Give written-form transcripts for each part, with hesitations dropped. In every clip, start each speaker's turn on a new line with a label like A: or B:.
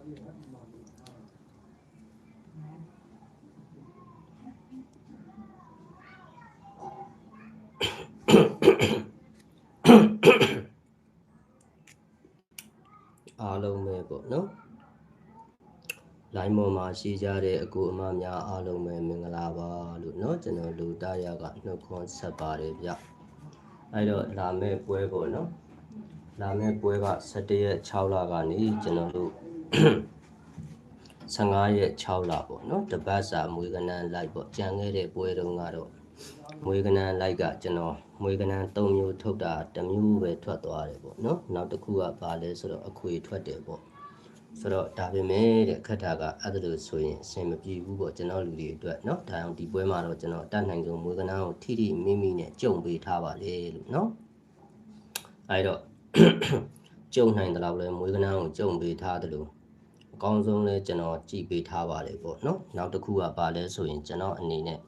A: အားလုံးပဲပေါ့နော်လိုင်းပေါ်မှာရှိကြတဲ့အကူအမများအားလုံးပဲမင်္ဂလာပါလို့เนาะကျွန်တော်လူတရကနှုတ်ခွန်းဆက်ပါတယ်ဗျအဲ့တော့လာမဲ့ပွဲပေါ့နော်လာမဲ့ပွဲက17ရက်6လကနေကျွန်တော်တို့15ရက်6လပေါ့နော်တပတ်စာမွေးကနန်းလိုက်ပေါ့ကြံခဲ့တဲ့ပွဲတုန်းကတော့မွေးကနန်းလိုက်ကကျွန်တော်မွေးကနန်း3မျိုးထုတ်တာ1မျိုးပဲထွက်သွားတယ်ပေါ့နော်နောက်တစ်ခုကပါလဲဆိုတော့အခွေထွက်တယ်ပေါ့ဆိုတော့ဒါပေမဲ့တဲ့ခက်တာကအဲ့ဒါလို့ဆိုရင်အဆင်မပြေဘူးပေါ့ကျွန်တော်လူတွေအတွက်เนาะဒါအောင်ဒီပွဲမှာတော့ကျွန်တော်တတ်နိုင်ဆုံးမွေးကနန်းကိုထိထိမိမိနဲ့ကြုံပေးထားပါလေလို့เนาะအဲ့တော့ကြုံနိုင်တယ်လို့လဲမွေးကနန်းကိုကြုံပေးထားတယ်လို့အကောင်းဆုံးလဲကျွန်တော်ကြည့်ပေးထားပါလေပေါ့เนาะနောက်တစ်ခုကပါလဲဆိုရင်ကျွန်တော်အနေနဲ့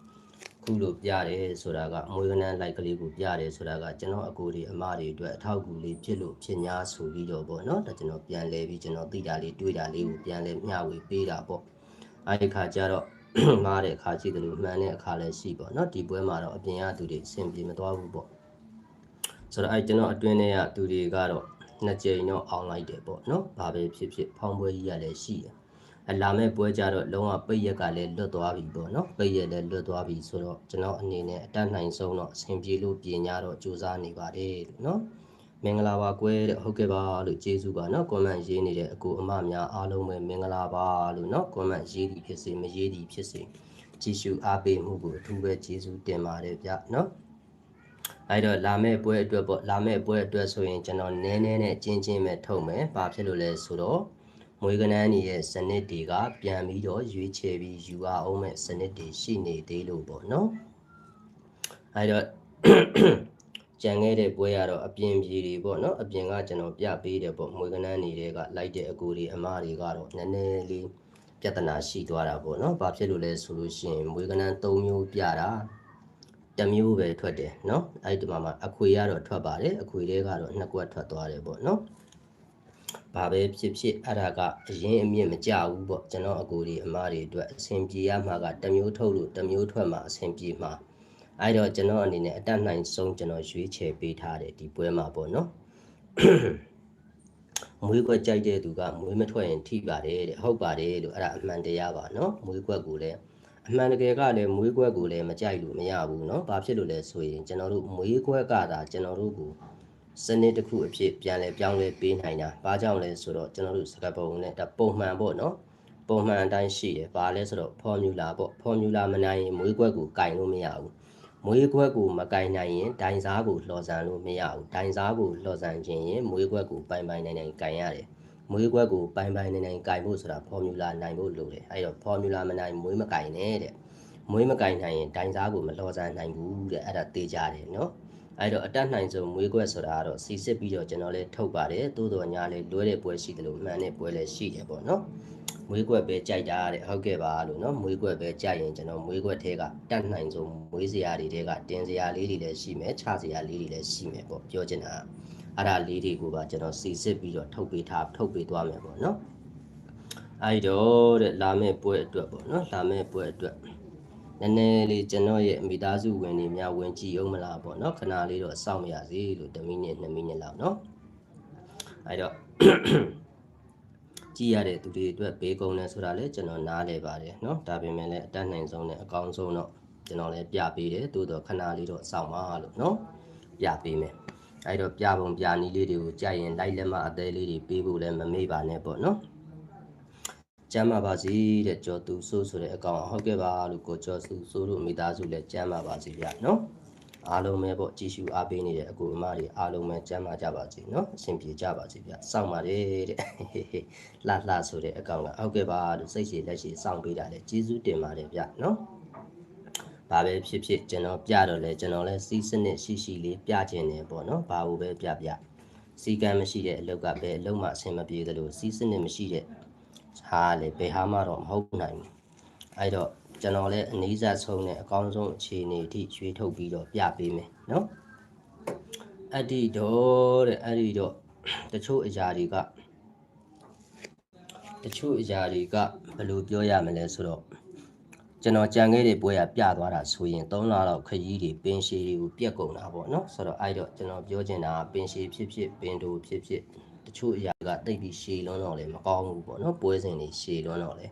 A: ခုလိုပြတယ်ဆိုတာကမွေးကနန်းလိုက်ကလေးကိုပြတယ်ဆိုတာကကျွန်တော်အကိုတွေအမတွေအတွက်အထောက်အကူလေးဖြစ်လို့ဖြစ်냐ဆိုပြီးတော့ပေါ့နော်ဒါကျွန်တော်ပြန်လဲပြီးကျွန်တော်သိတာလေးတွေးတာလေးကိုပြန်လဲမျှဝေပေးတာပေါ့အဲ့ဒီခါကျတော့မှားတဲ့အခါရှိတယ်လို့မှန်တဲ့အခါလည်းရှိပေါ့နော်ဒီပွဲမှာတော့အပြင်ကသူတွေအဆင်ပြေမသွားဘူးပေါ့ဆိုတော့အဲ့ကျွန်တော်အတွင်းထဲကသူတွေကတော့နှစ်ကြိမ်တော့အောင်လိုက်တယ်ပေါ့နော်ဘာပဲဖြစ်ဖြစ်ဖောင်းပွဲကြီးရလည်းရှိတယ်လာမဲ့ပွဲကြတော့လုံးဝပိတ်ရက်ကလည်းလွတ်သွားပြီပေါ့နော်ပိတ်ရက်လည်းလွတ်သွားပြီဆိုတော့ကျွန်တော်အနေနဲ့အတတ်နိုင်ဆုံးတော့အဆင်ပြေလို့ပြင်냐တော့စူးစမ်းနေပါတယ်လို့နော်မင်္ဂလာပါကွယ်တဲ့ဟုတ်ကဲ့ပါလို့ကျေးဇူးပါနော်ကွန်မန့်ရေးနေတဲ့အကူအမများအားလုံးပဲမင်္ဂလာပါလို့နော်ကွန်မန့်ရေးသည်ဖြစ်စေမရေးသည်ဖြစ်စေကြည့်ရှုအားပေးမှုကိုအထူးပဲကျေးဇူးတင်ပါတယ်ဗျနော်အဲ့တော့လာမဲ့ပွဲအတွက်ပေါ့လာမဲ့ပွဲအတွက်ဆိုရင်ကျွန်တော်နည်းနည်းနဲ့ကျင်းချင်းပဲထုတ်မယ်ဘာဖြစ်လို့လဲဆိုတော့မွေးကနန်းကြီးရဲ့စနစ်တွေကပြန်ပြီးတော့ရွေးချယ်ပြီးယူအောင်မဲ့စနစ်တွေရှိနေသေးလို့ပေါ့နော်အဲ့တော့ကြံခဲ့တဲ့ပွဲကတော့အပြင်ပြည်တွေပေါ့နော်အပြင်ကကျွန်တော်ပြပေးတယ်ပေါ့မွေးကနန်းတွေကလိုက်တဲ့အကူတွေအမတွေကတော့နည်းနည်းလေးပြဿနာရှိသွားတာပေါ့နော်ဘာဖြစ်လို့လဲဆိုလို့ရှိရင်မွေးကနန်း3မျိုးပြတာ1မျိုးပဲထွက်တယ်เนาะအဲ့ဒီမှာအခွေကတော့ထွက်ပါတယ်အခွေတွေကတော့2ခွက်ထွက်သွားတယ်ပေါ့เนาะဘာပဲဖြစ်ဖြစ်အဲ့ဒါကအရင်အမြင့်မကြဘူးပေါ့ကျွန်တော်အကိုတွေအမတွေအတွက်အဆင်ပြေရမှာက1မျိုးထုတ်လို့1မျိုးထွက်မှာအဆင်ပြေမှာအဲ့တော့ကျွန်တော်အနေနဲ့အတတ်နိုင်ဆုံးကျွန်တော်ရွေးချယ်ပေးထားတယ်ဒီပွဲမှာပေါ့เนาะမွေးခွက်ကြိုက်တဲ့သူကမွေးမထွက်ရင်ထိပါတယ်တဲ့ဟုတ်ပါတယ်လို့အဲ့ဒါအမှန်တရားပါเนาะမွေးခွက်ကိုလည်းအမှန်တကယ်ကလည်းမွေးခွက်ကိုလည်းမကြိုက်လို့မရဘူးเนาะဘာဖြစ်လို့လဲဆိုရင်ကျွန်တော်တို့မွေးခွက်ကသာကျွန်တော်တို့ကိုစနစ်တစ်ခုအဖြစ်ပြန်လဲပြောင်းလဲပေးနိုင်တာဘာကြောင့်လဲဆိုတော့ကျွန်တော်တို့စကားပုံနဲ့ဒါပုံမှန်ပေါ့เนาะပုံမှန်အတိုင်းရှိတယ်ဘာလဲဆိုတော့ဖော်မြူလာပေါ့ဖော်မြူလာမနိုင်ရင်မွေးခွက်ကိုကင်လို့မရဘူးမွေးခွက်ကိုမကင်နိုင်ရင်ဒိုင်စားကိုလှော်ဆန်လို့မရဘူးဒိုင်စားကိုလှော်ဆန်ခြင်းရင်မွေးခွက်ကိုပိုင်ပိုင်နိုင်နိုင်ကင်ရတယ်မွေးခွက်ကိုပိုင်ပိုင်နိုင်နိုင်ကင်ဖို့ဆိုတာဖော်မြူလာနိုင်ဖို့လိုတယ်အဲ့တော့ဖော်မြူလာမနိုင်မွေးမကင်နဲ့တဲ့မွေးမကင်နိုင်ရင်ဒိုင်စားကိုမလှော်ဆန်နိုင်ဘူးတဲ့အဲ့ဒါသိကြတယ်နော်အဲ့တော့အတတ်နိုင်ဆုံးမွေးခွက်ဆိုတာကတော့စီစစ်ပြီးတော့ကျွန်တော်လည်းထုတ်ပါတယ်တိုးတော်ညာလေးလွဲတဲ့ပွဲရှိတယ်လို့မှန်တဲ့ပွဲလည်းရှိတယ်ပေါ့နော်မွေးခွက်ပဲကြိုက်တာတဲ့ဟုတ်ကဲ့ပါလို့နော်မွေးခွက်ပဲကြိုက်ရင်ကျွန်တော်မွေးခွက်ထဲကတတ်နိုင်ဆုံးမွေးစရာတွေထဲကတင်စရာလေးတွေလည်းရှိမယ်ခြစရာလေးတွေလည်းရှိမယ်ပေါ့ပြောချင်တာအဲ့ဒါလေးတွေကိုပါကျွန်တော်စီစစ်ပြီးတော့ထုတ်ပေးသွားမယ်ပေါ့နော်အဲ့တော့တဲ့လာမဲ့ပွဲအတွက်ပေါ့နော်လာမဲ့ပွဲအတွက်နည်းနည်းလေးကျွန်တော်ရဲ့မိသားစုဝင်တွေများဝင်ကြည့်အောင်မလားပေါ့နော်ခဏလေးတော့စောင့်ရစီလို့1မိနစ်2မိနစ်လောက်နော်အဲ့တော့ကြည့်ရတဲ့သူတွေအတွက်ဘေးကုန်းလဲဆိုတာလဲကျွန်တော်နားလဲပါတယ်เนาะဒါပေမဲ့လည်းအတတ်နိုင်ဆုံးနဲ့အကောင်းဆုံးတော့ကျွန်တော်လည်းပြပေးတယ်တိုးတော့ခဏလေးတော့စောင့်ပါလို့เนาะပြပေးမယ်အဲ့တော့ပြပုံပြနည်းလေးတွေကိုကြိုက်ရင်လိုက်လက်မအသေးလေးတွေပေးဖို့လည်းမမေ့ပါနဲ့ပေါ့เนาะကျမ်းပါပါစီတဲ့ကျော်သူဆိုးဆိုတဲ့အကောင်ဟုတ်ကဲ့ပါလို့ကိုကျော်သူဆိုးတို့မိသားစုလည်းကျမ်းပါပါစီဗျာเนาะအားလုံးပဲပေါ့ကြည်ရှုအားပေးနေတဲ့အကူအမတွေအားလုံးပဲကျမ်းမာကြပါစေเนาะအဆင်ပြေကြပါစေဗျစောင့်ပါတယ်တဲ့လှလှဆိုတဲ့အကောင်ကဟုတ်ကဲ့ပါလို့စိတ်ရှည်လက်ရှည်စောင့်ပေးတာလေကျေးဇူးတင်ပါတယ်ဗျเนาะဘာပဲဖြစ်ဖြစ်ကျွန်တော်ပြတော့လဲကျွန်တော်လဲစီးစနစ်ရှိလေးပြခြင်းတယ်ပေါ့เนาะဘာလို့ပဲပြစီကံမရှိတဲ့အလုပ်ကပဲအလုပ်မှအဆင်မပြေသလိုစီးစနစ်မရှိတဲ့ဟာလေဘယ်ဟာမှတော့မဟုတ်နိုင်ဘူးအဲ့တော့ကျွန်တော်လည်းအနည်းစားဆုံးနဲ့အကောင်းဆုံးအခြေအနေအထိရွေးထုတ်ပြီးတော့ပြပေးမယ်เนาะအဲ့ဒီတော့တချို့အရာတွေက တချို့အရာတွေကဘယ်လိုပြောရမလဲဆိုတော့ကျွန်တော်ကြံခဲ့တဲ့ပွဲကပြသွားတာဆိုရင်3လလောက်ခရီးတွေပင်ရှည်တွေကိုပြက်ကုန်တာပေါ့နော်ဆိုတော့အဲ့တော့ကျွန်တော်ပြောချင်တာကပင်ရှည်ဖြစ်ဖြစ်ပင်တိုဖြစ်ဖြစ်တချို့အရာကတိတ်ပြီးရှည်လွန်းတော့လေမကောင်းဘူးပေါ့နော်ပွဲစဉ်တွေရှည်လွန်းတော့လေ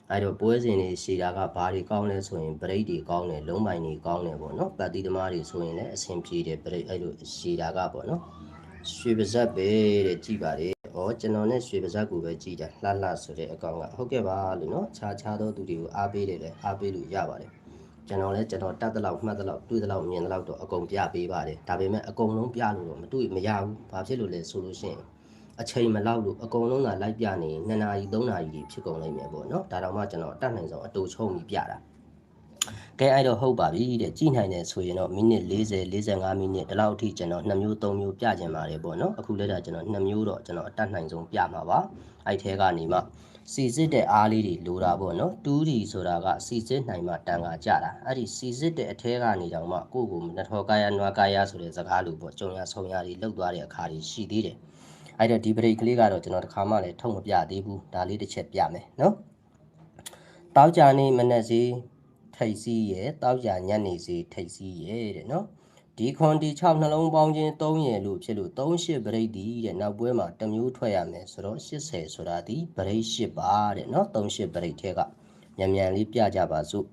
A: အဲ့တော့ပွဲစဉ်တွေရှည်တာကဘာတွေကောင်းလဲဆိုရင်ဘရိတ်တွေကောင်းတယ်လုံးပိုင်တွေကောင်းတယ်ပေါ့နော်ပတ်တိသမားတွေဆိုရင်လည်းအဆင်ပြေတယ်ဘရိတ်အဲ့လိုရှည်တာကပေါ့နော်ရွှေပါဇက်ပဲတဲ့ကြည်ပါတယ်။ဩကျွန်တော်နဲ့ရွှေပါဇက်ကိုပဲကြည်တာလှလှဆိုတဲ့အကောင်ကဟုတ်ကဲ့ပါလို့နော်ခြားသောသူတွေကိုအားပေးတယ်လေအားပေးလို့ရပါတယ်။ကျွန်တော်လည်းကျွန်တော်တတ်တဲ့လောက်မှတ်တဲ့လောက်တွေးတဲ့လောက်မြင်တဲ့လောက်တော့အကုန်ပြပေးပါတယ်။ဒါပေမဲ့အကုန်လုံးပြလို့တော့မတွေ့မရဘူး။ဘာဖြစ်လို့လဲဆိုလို့ရှိရင်အချိန်မလောက်လို့အကုန်လုံးကလိုက်ပြနေ2နာရီ3နာရီဖြစ်ကုန်လိမ့်မယ်ပေါ့နော်။ဒါတော့မှကျွန်တော်အတတ်နိုင်ဆုံးအတူချုံပြီးပြတာ။ကဲအဲ့တော့ဟုတ်ပါပြီတဲ့ကြည်နိုင်တယ်ဆိုရင်တော့မိနစ်40 45မိနစ်ဒီလောက်အထိကျွန်တော်2မျိုး3မျိုးပြကျင်ပါတယ်ပေါ့နော်အခုလက်တာကျွန်တော်2မျိုးတော့ကျွန်တော်အတတ်နိုင်ဆုံးပြမှာပါအဲ့ထဲကနေမှစီစစ်တဲ့အားလေးတွေလိုတာပေါ့နော်2Dဆိုတာကစီစစ်နိုင်မှတန်ခါကြတာအဲ့ဒီစီစစ်တဲ့အထဲကနေတောင်မှကိုယ့်ကိုနထောကာယနွားကာယဆိုတဲ့စကားလိုပေါ့ကြုံရဆုံရတွေလောက်သွားတဲ့အခါတွေရှိသေးတယ်အဲ့တော့ဒီဘရိတ်ကလေးကတော့ကျွန်တော်တစ်ခါမှလည်းထုတ်မပြသေးဘူးဒါလေးတစ်ချက်ပြမယ်နော်တောက်ကြနေမနေ့စီထိတ်စီးရဲ့တောက်ကြညနေစီထိတ်စီးရဲ့တဲ့နော်ဒီခွန်ဒီ6နှလုံးပေါင်းခြင်း3ရယ်လို့ဖြစ်လို့38ပရိတ်ဒီတဲ့နောက်ပွဲမှာတစ်မျိုးထွက်ရမယ်ဆိုတော့80ဆိုတာဒီပရိတ်8ပါတဲ့နော်38ပရိတ်ထဲကမြန်လေးပြကြပါစို့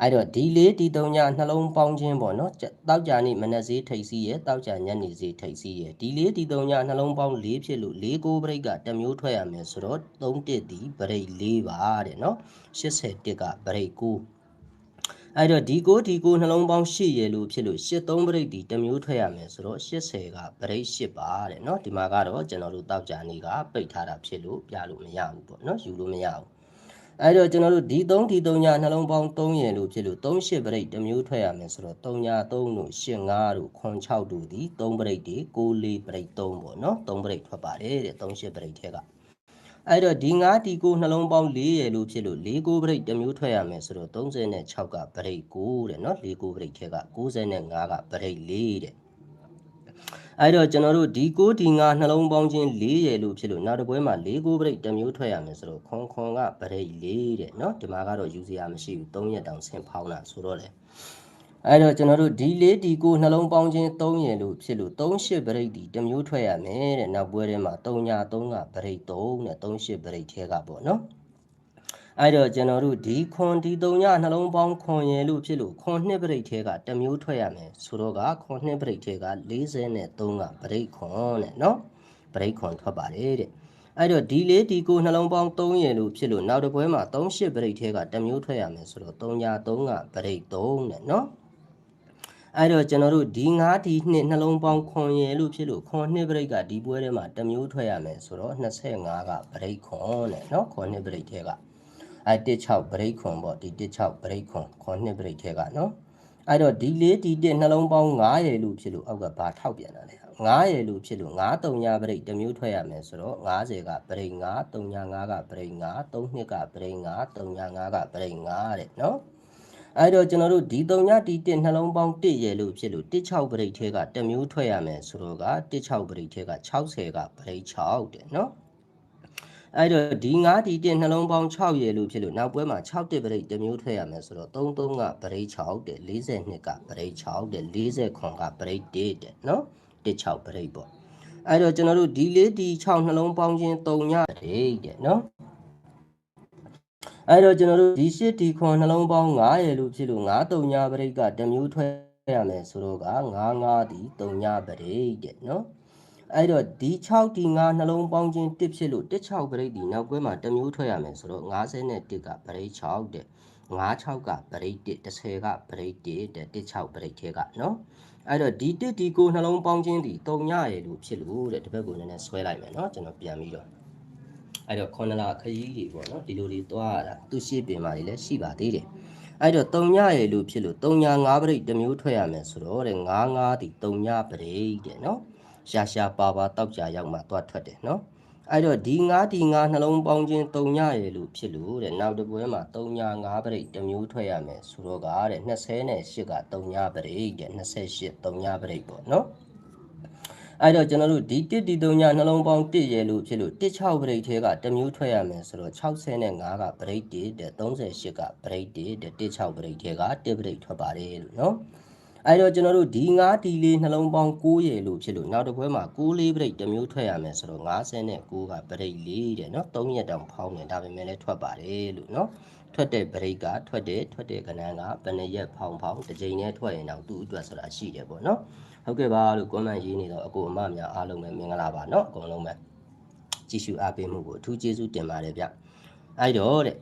A: အဲ့တော့ဒီလေးဒီ3ညနှလုံးပေါင်းခြင်းပေါ့နော်တောက်ကြနေမနေ့စီထိတ်စီးရဲ့တောက်ကြညနေစီထိတ်စီးရဲ့ဒီလေးဒီ3ညနှလုံးပေါင်း4ဖြစ်လို့4 9ပရိတ်ကတစ်မျိုးထွက်ရမယ်ဆိုတော့3တစ်ဒီပရိတ်4ပါတဲ့နော်80တစ်ကပရိတ်9အဲ့တော့ဒီ9နှလုံးပေါင်း8ရယ်လို့ဖြစ်လို့83ပရိတ်ဒီတစ်မျိုးထွက်ရမယ်ဆိုတော့80ကပရိတ်8ပါတဲ့เนาะဒီမှာကတော့ကျွန်တော်တို့တောက်ကြနေကပိတ်ထားတာဖြစ်လို့ပြလို့မရဘူးပေါ့เนาะယူလို့မရဘူးအဲ့တော့ကျွန်တော်တို့ဒီ3ညနှလုံးပေါင်း3ရယ်လို့ဖြစ်လို့38ပရိတ်တစ်မျိုးထွက်ရမယ်ဆိုတော့3ည3တို့85တို့96တို့ဒီ3ပရိတ်ဒီ94ပရိတ်3ပေါ့เนาะ3ပရိတ်ထွက်ပါတယ်တဲ့38ပရိတ်ထဲကအဲ့တော့ဒီ9ဒီ9နှလုံးပေါင်း4ရယ်လို့ဖြစ်လို့4 9ပရိတ်တစ်မျိုးထွက်ရမယ်ဆိုတော့36ကပရိတ်9တဲ့เนาะ4 9ပရိတ်ထဲက95ကပရိတ်4တဲ့အဲ့တော့ကျွန်တော်တို့ဒီ9ဒီ9နှလုံးပေါင်းခြင်း4ရယ်လို့ဖြစ်လို့နောက်တစ်ပွဲမှာ4 9ပရိတ်တစ်မျိုးထွက်ရမယ်ဆိုတော့ခွန်ကပရိတ်4တဲ့เนาะဒီမှာကတော့ယူစရာမရှိဘူး3ရက်တောင်ဆင်ဖောင်းတာဆိုတော့လေအဲ့တော့ကျွန်တော်တို့ဒီ4ဒီ9နှလုံးပေါင်းခြင်း3ရယ်လို့ဖြစ်လို့38ပရိတ်ဒီတစ်မျိုးထွက်ရမယ်တဲ့နောက်ပွဲထဲမှာ3ည3ကပရိတ်3နဲ့38ပရိတ်ထဲကပေါ့နော်အဲ့တော့ကျွန်တော်တို့ဒီခွန်ဒီ3ညနှလုံးပေါင်းခွန်ရယ်လို့ဖြစ်လို့ခွန်2ပရိတ်ထဲကတစ်မျိုးထွက်ရမယ်ဆိုတော့ကခွန်2ပရိတ်ထဲက43ကပရိတ်ခွန်နဲ့နော်ပရိတ်ခွန်ထွက်ပါတယ်တဲ့အဲ့တော့ဒီ4ဒီ9နှလုံးပေါင်း3ရယ်လို့ဖြစ်လို့နောက်တစ်ပွဲမှာ38ပရိတ်ထဲကတစ်မျိုးထွက်ရမယ်ဆိုတော့3ည3ကပရိတ်3နဲ့နော်အဲ့တော့ကျွန်တော်တို့ဒီ9ဒီ2နှလုံးပေါင်းခွန်ရယ်လို့ဖြစ်လို့ခွန်2ပရိတ်ကဒီပွဲထဲမှာတစ်မျိုးထွက်ရမယ်ဆိုတော့25ကပရိတ်ခွန်နဲ့နော်ခွန်2ပရိတ်ထဲကအဲ့16ပရိတ်ခွန်ပေါ့ဒီ16ပရိတ်ခွန်ခွန်2ပရိတ်ထဲကနော်အဲ့တော့ဒီ4ဒီ1နှလုံးပေါင်း9ရယ်လို့ဖြစ်လို့အောက်ကဘာထောက်ပြန်တာလဲ9ရယ်လို့ဖြစ်လို့9 3ညပရိတ်တစ်မျိုးထွက်ရမယ်ဆိုတော့50ကပရိတ်9 3ည5ကပရိတ်9 3နှစ်ကပရိတ်9 3ည5ကပရိတ်9တဲ့နော်အဲ့တော့ကျွန်တော်တို့ဒီ3ညဒီ1နှလုံးပေါင်း1ရယ်လို့ဖြစ်လို့16ပရိတ်ထဲကတစ်မျိုးထွက်ရမယ်ဆိုတော့က16ပရိတ်ထဲက60ကပရိတ်6တဲ့နော်အဲ့တော့ဒီ9ဒီ1နှလုံးပေါင်း6ရယ်လို့ဖြစ်လို့နောက်ပွဲမှာ6တစ်ပရိတ်တစ်မျိုးထွက်ရမယ်ဆိုတော့33ကပရိတ်6တဲ့42ကပရိတ်6တဲ့49ကပရိတ်1တဲ့နော်16ပရိတ်ပေါ့အဲ့တော့ကျွန်တော်တို့ဒီ4ဒီ6နှလုံးပေါင်းခြင်း3ညပရိတ်တဲ့နော်အဲ့တော့ကျွန်တော်တို့ဒီ8ဒီ9နှလုံးပေါင်း9ရယ်လို့ဖြစ်လို့9 3ညပရိတ်ကတစ်မျိုးထွက်ရမယ်ဆိုတော့က9 5ဒီ3ညပရိတ်တဲ့နော်အဲ့တော့ဒီ6ဒီ9နှလုံးပေါင်းခြင်း1ဖြစ်လို့16ပရိတ်ဒီနောက်ပွဲမှာတစ်မျိုးထွက်ရမယ်ဆိုတော့51ကပရိတ်6တဲ့56ကပရိတ်1 10ကပရိတ်1တဲ့16ပရိတ်ထဲကနော်အဲ့တော့ဒီ1ဒီ9နှလုံးပေါင်းခြင်းဒီ3ညရယ်လို့ဖြစ်လို့တဲ့ဒီဘက်ကိုနည်းနည်းဆွဲလိုက်မယ်နော်ကျွန်တော်ပြန်ပြီးတော့အဲ့တော့9လခရီးတွေပေါ့နော်ဒီလိုတွေသွားရတာသူရှိပင်မာတွေလည်းရှိပါသေးတယ်အဲ့တော့3ညရယ်လို့ဖြစ်လို့3ည5ပရိတ်တစ်မျိုးထွက်ရမယ်ဆိုတော့တဲ့9 5ဒီ3ညပရိတ်တဲ့နော်ရှာပါတောက်ကြရောက်မှသွားထွက်တယ်နော်အဲ့တော့ဒီ9ဒီ9နှလုံးပေါင်းခြင်း3ညရယ်လို့ဖြစ်လို့တဲ့နောက်တစ်ပွဲမှာ3ည5ပရိတ်တစ်မျိုးထွက်ရမယ်ဆိုတော့ကတဲ့28က3ညပရိတ်တဲ့28 3ညပရိတ်ပေါ့နော် အဲ့တော့ကျွန်တော်တို့ဒီ1ဒီ3ညနှလုံးပေါင်း1ရယ်လို့ဖြစ်လို့16ပရိတ်ထဲကတစ်မျိုးထွက်ရမယ်ဆိုတော့65ကပရိတ်1တဲ့38ကပရိတ်1တဲ့16ပရိတ်ထဲက1ပရိတ်ထွက်ပါတယ်လို့နော်အဲ့တော့ကျွန်တော်တို့ဒီ9ဒီ4နှလုံးပေါင်း9ရယ်လို့ဖြစ်လို့နောက်တစ်ပွဲမှာ9လေးပရိတ်တစ်မျိုးထွက်ရမယ်ဆိုတော့59ကပရိတ်4တဲ့နော်3ရက်တောင်ဖောင်းနေဒါပေမဲ့လည်းထွက်ပါတယ်လို့နော်ထွက်တဲ့ပရိတ်ကထွက်တဲ့ခဏကဘယ်နှရက်ဖောင်းတစ်ကြိမ်နဲ့ထွက်ရင်တော့သူ့အတွက်ဆိုတာရှိတယ်ပေါ့နော်ဟုတ်ကဲ့ပါလို့ comment ရေးနေတော့အကိုအမများအားလုံးပဲမင်္ဂလာပါเนาะအကုန်လုံးပဲကြည့်ရှုအားပေးမှုကိုအထူးကျေးဇူးတင်ပါတယ်ဗျအဲ့တော့တဲ့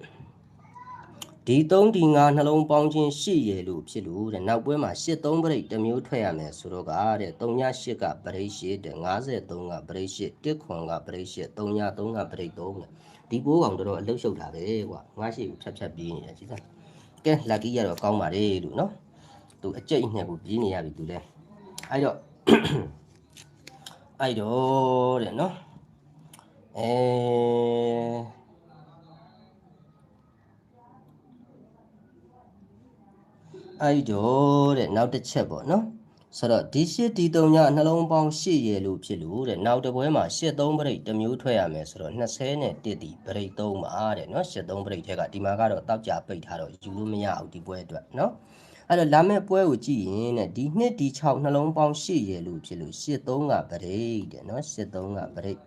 A: ဒီ3ဒီ5နှလုံးပေါင်းခြင်း8ရယ်လို့ဖြစ်လို့တဲ့နောက်ပွဲမှာ83ပရိတ်တစ်မျိုးထွက်ရမယ်ဆိုတော့ကတဲ့38ကပရိတ်8တဲ့53ကပရိတ်8 1ခွန်ကပရိတ်8 33ကပရိတ်3တဲ့ဒီပိုးကောင်တော်တော်အလုတ်ရှုပ်တာပဲကွာငါရှိကိုဖြတ်ပြေးနေတယ်ကြည့်စမ်းကဲလက်ကြီးရတော့ကောင်းပါတယ်လို့เนาะသူအကျိတ်နဲ့ကိုပြေးနေရပြီသူလဲအဲ့တော့တဲ့နော်အဲ့တော့တဲ့နောက်တစ်ချက်ပေါ့နော်ဆိုတော့ဒီ8ဒီ3ညနှလုံးပေါင်း8ရယ်လို့ဖြစ်လို့တဲ့နောက်တစ်ပွဲမှာ83ပရိတ်တစ်မျိုးထွက်ရမယ်ဆိုတော့20နဲ့1ဒီပရိတ်3ပါတဲ့နော်83ပရိတ်ထဲကဒီမှာကတော့တောက်ကြပိတ်ထားတော့ယူလို့မရအောင်ဒီပွဲအတွက်နော်အဲ့တော့လာမယ့်ပွဲကိုကြည့်ရင်တဲ့ဒီ2ဒီ6နှလုံးပေါင်း8ရယ်လို့ဖြစ်လို့83ကပရိတ်တဲ့နော်83ကပရိတ်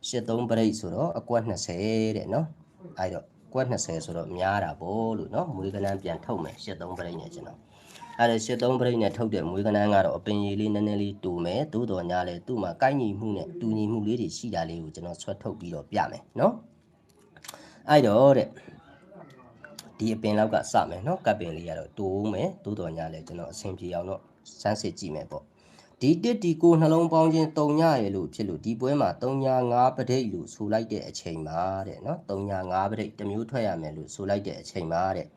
A: 83ပရိတ်ဆိုတော့အကွက်20တဲ့နော်အဲ့တော့ကွက်20ဆိုတော့များတာပေါ့လို့နော်မွေးကနန်းပြန်ထုတ်မယ်83ပရိတ်နဲ့ကျွန်တော်အဲ့ဒါ83ပရိတ်နဲ့ထုတ်တဲ့မွေးကနန်းကတော့အပင်ရည်လေးနည်းနည်းလေးတူမယ်သို့တော်ညာလဲသူ့မှာကိုက်ညီမှုနဲ့တူညီမှုလေးတွေရှိတာလေးကိုကျွန်တော်ဆွတ်ထုတ်ပြီးတော့ပြမယ်နော်အဲ့တော့တဲ့ဒီအပင်လောက်ကစမယ်နော်ကပ်ပင်လေးကတော့တိုးမယ်သို့တော်ညာလဲကျွန်တော်အဆင်ပြေအောင်တော့စမ်းစစ်ကြည့်မယ်ပေါ့ဒီ1ဒီ9နှလုံးပေါင်းခြင်း3ညရယ်လို့ဖြစ်လို့ဒီပွဲမှာ3ည5ပဋိတ်လို့ဆိုလိုက်တဲ့အချိန်မှာတဲ့နော်3ည5ပဋိတ်တစ်မျိုးထွက်ရမယ်လို့ဆိုလိုက်တဲ့အချိန်မှာတဲ့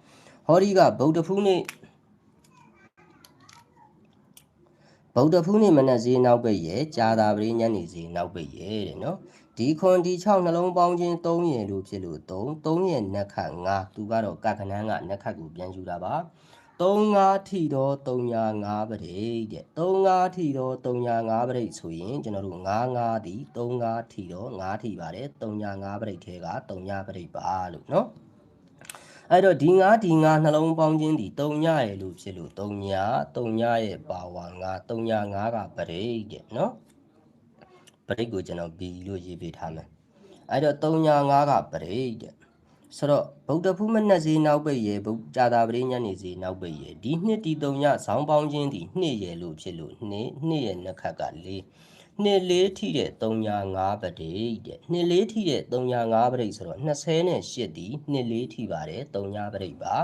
A: ဟောဒီကဗုဒ္ဓဖူးနေ့မနက်ဈေးနောက်ပိတ်ရဲ့ကြာသာပရိညနေဈေးနောက်ပိတ်ရဲ့တဲ့နော်ဒီခွန်ဒီ6နှလုံးပေါင်းခြင်း3ရယ်လို့ဖြစ်လို့3ရဲ့နက်ခတ်5သူကတော့ကကနန်းကနက်ခတ်ကိုပြန်ယူတာပါ35ထီတော့35ပရိတ်တဲ့35ထီတော့35ပရိတ်ဆိုရင်ကျွန်တော်တို့55ဒီ35ထီတော့5ထီပါတယ်35ပရိတ်ထဲက3ပရိတ်ပါလို့နော်အဲ့တော့ဒီ9နှလုံးပေါင်းခြင်းဒီ3ညရယ်လို့ဖြစ်လို့3ညရဲ့ပါဝါ9 3 5ကပရိတ်တဲ့နော်ပရိတ်ကိုကျွန်တော် B လို့ရေးပေးထားမယ်အဲ့တော့3 5ကပရိတ်တဲ့ဆိုတော့ဗုဒ္ဓဖူးမနက်ဈေးနောက်ပိတ်ရေကြာသာပရိညနေဈေးနောက်ပိတ်ရေဒီ2ဒီ3ညဇောင်းပေါင်းခြင်းဒီ2ရယ်လို့ဖြစ်လို့2ရဲ့နှစ်ခတ်က4 4ထိတဲ့3ည5ပရိတ်တဲ့2 4ထိတဲ့3ည5ပရိတ်ဆိုတော့28ဒီ2 4ထိပါတယ်3ညပရိတ်ပါ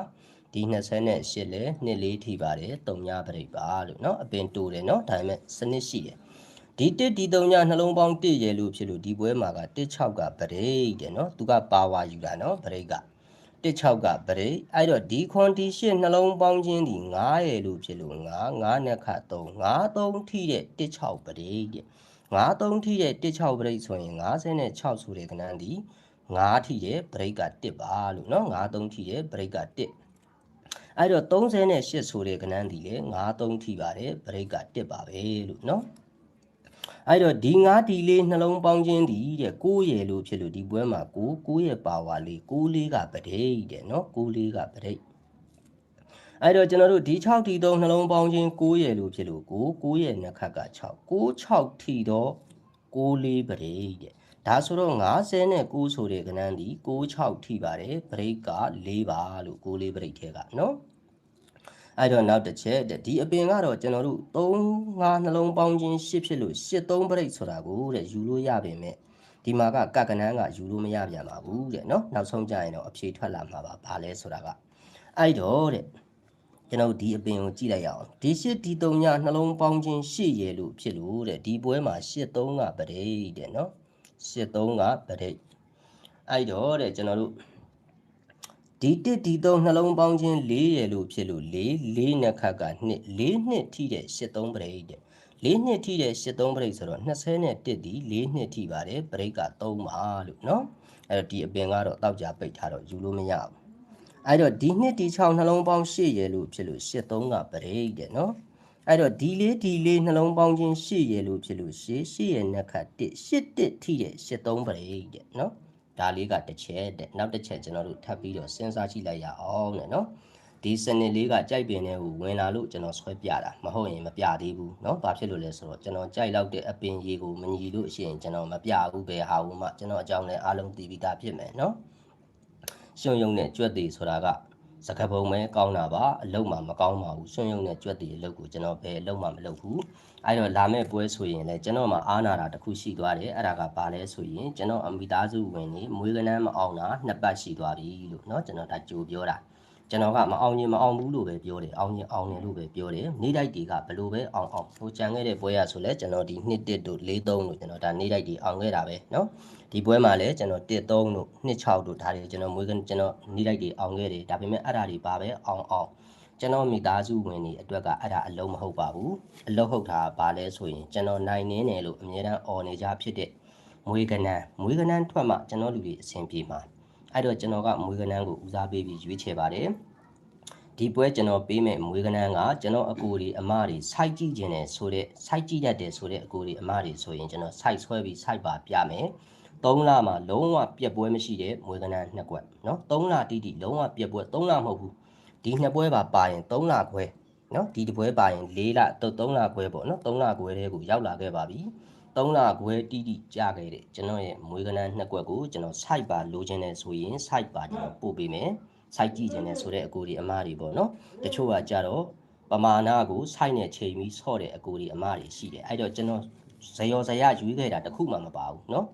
A: ဒီ28လဲ2 4ထိပါတယ်3ညပရိတ်ပါလို့เนาะအပင်တူတယ်เนาะဒါပေမဲ့စနစ်ရှိတယ်ဒီ1ဒီ3ညနှလုံးပေါင်း1ရယ်လို့ဖြစ်လို့ဒီပွဲမှာက16ကပရိတ်တဲ့เนาะသူကပါဝါယူတာเนาะပရိတ်က16ကပရိတ်အဲ့တော့ဒီခွန်ဒီ8နှလုံးပေါင်းခြင်းဒီ9ရယ်လို့ဖြစ်လို့9နဲ့ခတ်3 3ထိတဲ့16ပရိတ်တဲ့53ထိတဲ့16ပရိတ်ဆိုရင်56ဆိုတဲ့ကဏ္ဍဒီ9ထိတဲ့ပရိတ်က1ပါလို့เนาะ53ထိတဲ့ပရိတ်က1အဲ့တော့38ဆိုတဲ့ကဏ္ဍဒီလေ53ထိပါတယ်ပရိတ်က1ပါပဲလို့เนาะအဲ့တော့ဒီ9ဒီ4နှလုံးပေါင်းခြင်းဒီတဲ့9ရယ်လို့ဖြစ်လို့ဒီပွဲမှာ9ရဲ့ပါဝါလေး9ကပဋိတဲ့เนาะ9ကပဋိအဲ့တော့ကျွန်တော်တို့ဒီ6ဒီ3နှလုံးပေါင်းခြင်း9ရယ်လို့ဖြစ်လို့9ရဲ့နှစ်ခတ်က6 6ထိတော့9ပဋိတဲ့ဒါဆိုတော့59ဆိုတဲ့ကဏ္ဍဒီ6ထိပါတယ်ပဋိက4ပါလို့9ပဋိထဲကเนาะအဲ့တော့နောက်တစ်ချက်ဒီအပင်ကတော့ကျွန်တော်တို့3 5နှလုံးပေါင်းခြင်း8ဖြစ်လို့83ပရိတ်ဆိုတာကိုတဲ့ယူလို့ရပါမယ်ဒီမှာကကနန်းကယူလို့မရပြန်ပါဘူးတဲ့เนาะနောက်ဆုံးကြရင်တော့အဖြေထွက်လာမှာပါဘာလဲဆိုတာကအဲ့တော့တဲ့ကျွန်တော်ဒီအပင်ကိုကြည့်လိုက်ရအောင်ဒီ8ဒီ3ညနှလုံးပေါင်းခြင်း8ရယ်လို့ဖြစ်လို့တဲ့ဒီပွဲမှာ83ကပရိတ်တဲ့เนาะ83ကပရိတ်အဲ့တော့တဲ့ကျွန်တော်တို့ဒီ1ဒီ3နှလုံးပေါင်းခြင်း4ရယ်လို့ဖြစ်လို့4နှစ်ခတ်က2 4နှစ်ထိတဲ့83ပရိတ်တဲ့4နှစ်ထိတဲ့83ပရိတ်ဆိုတော့21ဒီ4နှစ်ထိပါတယ်ပရိတ်က3ပါလို့เนาะအဲ့တော့ဒီအပင်ကတော့တောက်ကြပိတ်ထားတော့ယူလို့မရဘူးအဲ့တော့ဒီ2ဒီ6နှလုံးပေါင်း8ရယ်လို့ဖြစ်လို့83ကပရိတ်တဲ့เนาะ အဲ့တော့ဒီလေးနှလုံးပေါင်းခြင်း8ရယ်လို့ဖြစ်လို့8ရယ်နှစ်ခါ1 8ထိတဲ့83ပရိတ်တဲ့နော်ဒါလေးကတစ်ချက်တဲ့နောက်တစ်ချက်ကျွန်တော်တို့ထပ်ပြီးတော့စဉ်းစားကြည့်လိုက်ရအောင်တဲ့နော်ဒီစနစ်လေးကကြိုက်ပင်တဲ့ကိုဝင်လာလို့ကျွန်တော်ဆွဲပြတာမဟုတ်ရင်မပြသေးဘူးเนาะဘာဖြစ်လို့လဲဆိုတော့ကျွန်တော်ကြိုက်လောက်တဲ့အပင်ကြီးကိုမညီလို့ရှိရင်ကျွန်တော်မပြဘူးပဲဟာဘူးမှကျွန်တော်အကြောင်းနဲ့အားလုံးသိပြီးသားဖြစ်မယ်เนาะရှုံယုံနဲ့ကြွက်သေးဆိုတာကစကပုံပဲကောင်းတာပါအလုံးမှမကောင်းပါဘူးရှုံယုံနဲ့ကြွက်သေးအလုပ်ကိုကျွန်တော်ပဲအလုံးမှမလုပ်ဘူးအဲ့တော့လာမဲ့ပွဲဆိုရင်လည်းကျွန်တော်မှအားနာတာတစ်ခုရှိသွားတယ်အဲ့ဒါကဘာလဲဆိုရင်ကျွန်တော်အမိသားစုဝင်နေမွေးကနန်းမအောင်တာ2ပတ်ရှိသွားပြီလို့เนาะကျွန်တော်ဒါကြိုပြောတာကျွန်တော်ကမအောင်ရင်မအောင်ဘူးလို့ပဲပြောတယ်အောင်ရင်အောင်တယ်လို့ပဲပြောတယ်နေတိုက်တွေကဘလို့ပဲအောင်ဟိုကြံခဲ့တဲ့ပွဲရဆိုလဲကျွန်တော်ဒီ2-1တို့4-3တို့ကျွန်တော်ဒါနေတိုက်တွေအောင်ခဲ့တာပဲเนาะဒီပွဲမှာလည်းကျွန်တော်1-3တို့2-6တို့ဒါတွေကျွန်တော်မွေးကကျွန်တော်နေတိုက်တွေအောင်ခဲ့တယ်ဒါပေမဲ့အဲ့ဒါတွေပါပဲအောင်ကျွန်တော်မိသားစုဝင်တွေအတွက်ကအဲ့ဒါအလုံးမဟုတ်ပါဘူးအလုံးဟုတ်တာဘာလဲဆိုရင်ကျွန်တော်နိုင်နေတယ်လို့အမြဲတမ်းអော်နေကြဖြစ်တဲ့မွေးကနန်းထွက်မှကျွန်တော်လူတွေအဆင်ပြေမှာအဲ့တော့ကျွန်တော်ကမွေးကနန်းကိုဦးစားပေးပြီးရွေးချယ်ပါတယ်ဒီပွဲကျွန်တော်ပေးမဲ့မွေးကနန်းကကျွန်တော်အကိုတွေအမတွေစိုက်ကြည့်ခြင်းနဲ့ဆိုတဲ့စိုက်ကြည့်တတ်တယ်ဆိုတဲ့အကိုတွေအမတွေဆိုရင်ကျွန်တော်စိုက်ဆွဲပြီးစိုက်ပါပြမယ်3လမှာလုံးဝပြက်ပွဲမရှိတဲ့မွေးကနန်း2ကွက်เนาะ3လတိတိလုံးဝပြက်ပွဲ3လမဟုတ်ဘူးဒီ2ပွဲပါရင်3လခွဲเนาะဒီတစ်ပွဲပါရင်4လ3လခွဲပေါ့เนาะ3လခွဲတဲ့ကိုရောက်လာခဲ့ပါပြီ3လခွဲတိတိကြာခဲ့တဲ့ကျွန်တော်ရဲ့မွေးကနန်း2ကွက်ကိုကျွန်တော်စိုက်ပါလိုချင်တယ်ဆိုရင်စိုက်ပါကျွန်တော်ပို့ပေးမယ်စိုက်ကြည့်ခြင်းနဲ့ဆိုတဲ့အကိုတွေအမတွေပေါ့နော်တချို့ကကြတော့ပမာဏကိုစိုက်နဲ့ချိန်ပြီးဆော့တဲ့အကိုတွေအမတွေရှိတယ်အဲ့တော့ကျွန်တော်ဇယောဇယရွေးခဲ့တာတခုမှမပါဘူးနော်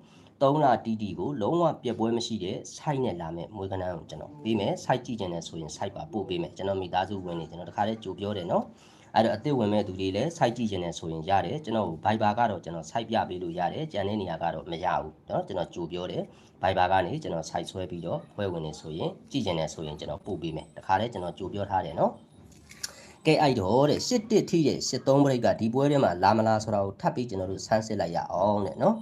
A: 3လတီတီကိုလုံးဝပြက်ပွဲမရှိတဲ့စိုက်နဲ့လာမဲ့မွေးကနန်းကိုကျွန်တော်ပြီးမယ်စိုက်ကြည့်ခြင်းနဲ့ဆိုရင်စိုက်ပါပို့ပေးမယ်ကျွန်တော်မိသားစုဝင်နေကျွန်တော်တခါတည်းကြိုပြောတယ်နော်အဲ့တော့အစ်စ်ဝင်မဲ့သူတွေလည်းစိုက်ကြည့်ခြင်းနဲ့ဆိုရင်ရတယ်ကျွန်တော် Viber ကတော့ကျွန်တော်စိုက်ပြပေးလို့ရတယ်ကျန်တဲ့နေရာကတော့မရဘူးเนาะကျွန်တော်ကြိုပြောတယ် Viber ကနေကျွန်တော် site ဆွဲပြီးတော့ဖွဲ့ဝင်နေဆိုရင်ကြည့်ခြင်းနဲ့ဆိုရင်ကျွန်တော်ပို့ပေးမယ်တခါတည်းကျွန်တော်ကြိုပြောထားတယ်เนาะကဲအဲ့တော့တဲ့8-1ထိတဲ့8-3 break ကဒီပွဲထဲမှာလာမလားဆိုတာကိုထပ်ပြီးကျွန်တော်တို့ဆန်းစစ်လိုက်ရအောင်တဲ့เนาะ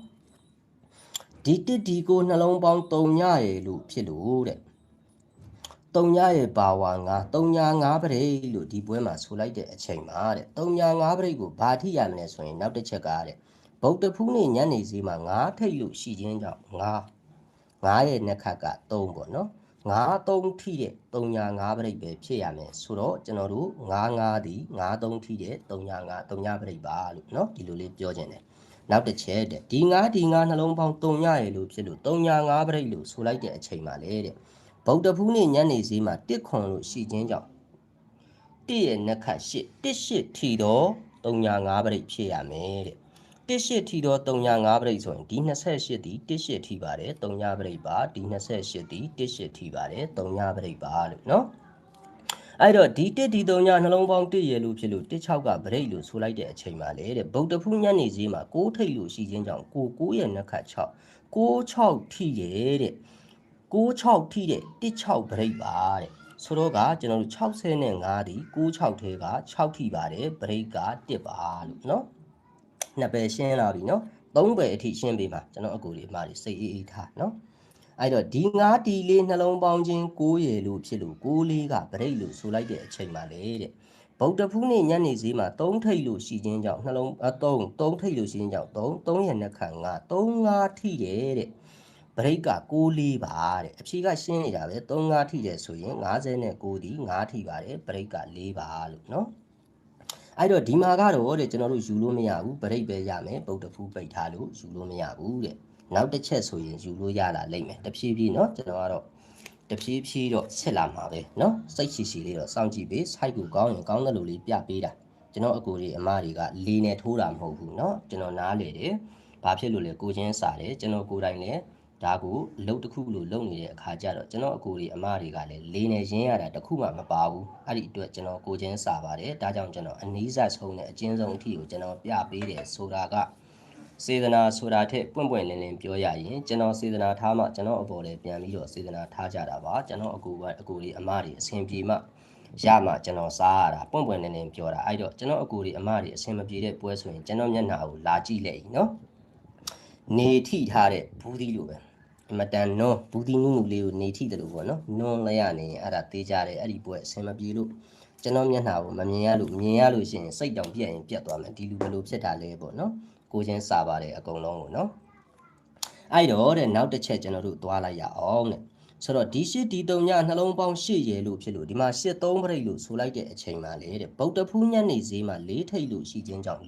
A: ဒီတစ်ဒီကိုနှလုံးပေါင်း3ညရယ်လို့ဖြစ်လို့တဲ့3ညရဲ့ပါဝါ9 3ည5ပရိတ်လို့ဒီပွဲမှာဆိုလိုက်တဲ့အချိန်မှာတဲ့3ည5ပရိတ်ကိုဘာထိရမလဲဆိုရင်နောက်တစ်ချက်ကားတဲ့ဗုဒ္ဓဖူးနေ့ညနေစီမှာ9ထိတ်လို့ရှိခြင်းကြောင့်9ရဲ့နှစ်ခတ်က3ပေါ့နော်9 3ထိတဲ့3ည5ပရိတ်ပဲဖြစ်ရမယ်ဆိုတော့ကျွန်တော်တို့9ဒီ9 3ထိတဲ့3ည5 3ညပရိတ်ပါလို့နော်ဒီလိုလေးပြောခြင်းတယ်နောက်တစ်ချက်တဲ့ဒီ9နှလုံးပေါင်း3ညရယ်လို့ဖြစ်လို့3ည5ပရိတ်လို့ဆိုလိုက်တဲ့အချိန်မှာလေတဲ့ဗုဒ္ဓဖူးနေ့ညနေစီမှာ1ခွန်လို့ရှိခြင်းကြောင့်1ရဲ့နှစ်ခတ်8 1-8ထီတော့3ည5ပရိတ်ဖြစ်ရမယ်တဲ့1-8ထီတော့3ည5ပရိတ်ဆိုရင်ဒီ28ဒီ1-8ထီပါတယ်3ညပရိတ်ပါဒီ28ဒီ1-8ထီပါတယ်3ညပရိတ်ပါလို့နော်အဲ့တော့ဒီ1ဒီ3ညနှလုံးပေါင်း1ရယ်လို့ဖြစ်လို့16ကပရိတ်လို့ဆိုလိုက်တဲ့အချိန်မှာလေတဲ့ဗုဒ္ဓဖူးညနေစီမှာ6ထိတ်လို့ရှိခြင်းကြောင့်9ရဲ့နှစ်ခတ်6 6-6ထီရဲ့တဲ့6-6ထိတဲ့16ပရိတ်ပါတဲ့ဆိုတော့ကကျွန်တော်တို့65ဒီ96ထဲက6ထိပါတယ်ပရိတ်က1ပါလို့เนาะနှစ်ပဲရှင်းလာပြီเนาะ3ပဲအထိရှင်းပေးပါကျွန်တော်အကူလေးမှာစိတ်အေးထားเนาะအဲ့တော့ဒီ9ဒီလေးနှလုံးပေါင်းခြင်း9ရယ်လို့ဖြစ်လို့9လေးကပရိတ်လို့ဆိုလိုက်တဲ့အချိန်မှာလေတဲ့ဗုဒ္ဓဖူးနေ့ညနေစီမှာ3ထိတ်လို့ရှိခြင်းကြောင့်နှလုံး3ထိတ်လို့ရှိခြင်းကြောင့်3ရဲ့နှစ်ခန့်9 3-5ထိတယ်တဲ့ပရိတ်က6-4ပါတဲ့အဖြေကရှင်းနေတာပဲ3-5ထိတယ်ဆိုရင်59ဒီ9ထိပါတယ်ပရိတ်က4ပါလို့เนาะအဲ့တော့ဒီမှာကတော့တဲ့ကျွန်တော်တို့ယူလို့မရဘူးပရိတ်ပဲရမယ်ဗုဒ္ဓဖူးပိတ်ထားလို့ယူလို့မရဘူးတဲ့နောက်တစ်ချက်ဆိုရင်ယူလို့ရလာလိမ့်မယ်တဖြည်းဖြည်းเนาะကျွန်တော်ကတော့တဖြည်းဖြည်းတော့ဆက်လာမှာပဲเนาะစိတ်ရှိလေးတော့စောင့်ကြည့်ပေး site ကိုကောင်းရင်ကောင်းတဲ့လူလေးပြပေးတာကျွန်တော်အကိုတွေအမတွေကလေးနဲ့ထိုးတာမဟုတ်ဘူးเนาะကျွန်တော်နားလေတယ်ဘာဖြစ်လို့လဲကိုချင်းစားတယ်ကျွန်တော်ကိုယ်တိုင်လည်းဒါကိုအလုပ်တစ်ခုလို့လုပ်နေတဲ့အခါကျတော့ကျွန်တော်အကိုတွေအမတွေကလည်းလေးနဲ့ရင်းရတာတခုမှမပါဘူးအဲ့ဒီအတွက်ကျွန်တော်ကိုချင်းစားပါတယ်ဒါကြောင့်ကျွန်တော်အနည်းဆက်ဆုံးနဲ့အကျဉ်းဆုံးအထိကိုကျွန်တော်ပြပေးတယ်ဆိုတာကစေတနာဆိုတာထက်ပွင့်ပွင့်လင်းလင်းပြောရရင်ကျွန်တော်စေတနာထားမှကျွန်တော်အပေါ်လည်းပြန်ပြီးတော့စေတနာထားကြတာပါကျွန်တော်အကိုတွေအမတွေအဆင်ပြေမှရမှကျွန်တော်စားရတာပွင့်ပွင့်လင်းလင်းပြောတာအဲ့တော့ကျွန်တော်အကိုတွေအမတွေအဆင်မပြေတဲ့ပွဲဆိုရင်ကျွန်တော်မျက်နှာကိုလာကြည့်လိုက်နော်နေထိထားတဲ့ဘူးသီးလိုပဲအမတန်နွန်းဘူးသီးနုနုလေးကိုနေထိတယ်လို့ပေါ့နော်နွန်းလိုက်ရနေအဲ့ဒါသေးကြတယ်အဲ့ဒီပွဲအဆင်မပြေလို့ ကျွန်တော်မျက်နှာကိုမမြင်ရလို့ရှိရင်စိတ်တောင်ပြက်ရင်ပြက်သွားမယ်ဒီလူဘယ်လိုဖြစ်တာလဲပေါ့နော်ကိုချင်းစာပါတယ်အကုန်လုံးကိုနော်အဲ့တော့တဲ့နောက်တစ်ချက်ကျွန်တော်တို့သွားလိုက်ရအောင်တဲ့ဆိုတော့ဒီ8ဒီ3ညနှလုံးပေါင်း8ရယ်လို့ဖြစ်လို့ဒီမှာ8 3ပရိတ်လို့ဆိုလိုက်တဲ့အချိန်မှာလေတဲ့ဗုဒ္ဓဖူးညနေဈေးမှာ4ထိတ်လို့ရှိခြင်းကြောင့်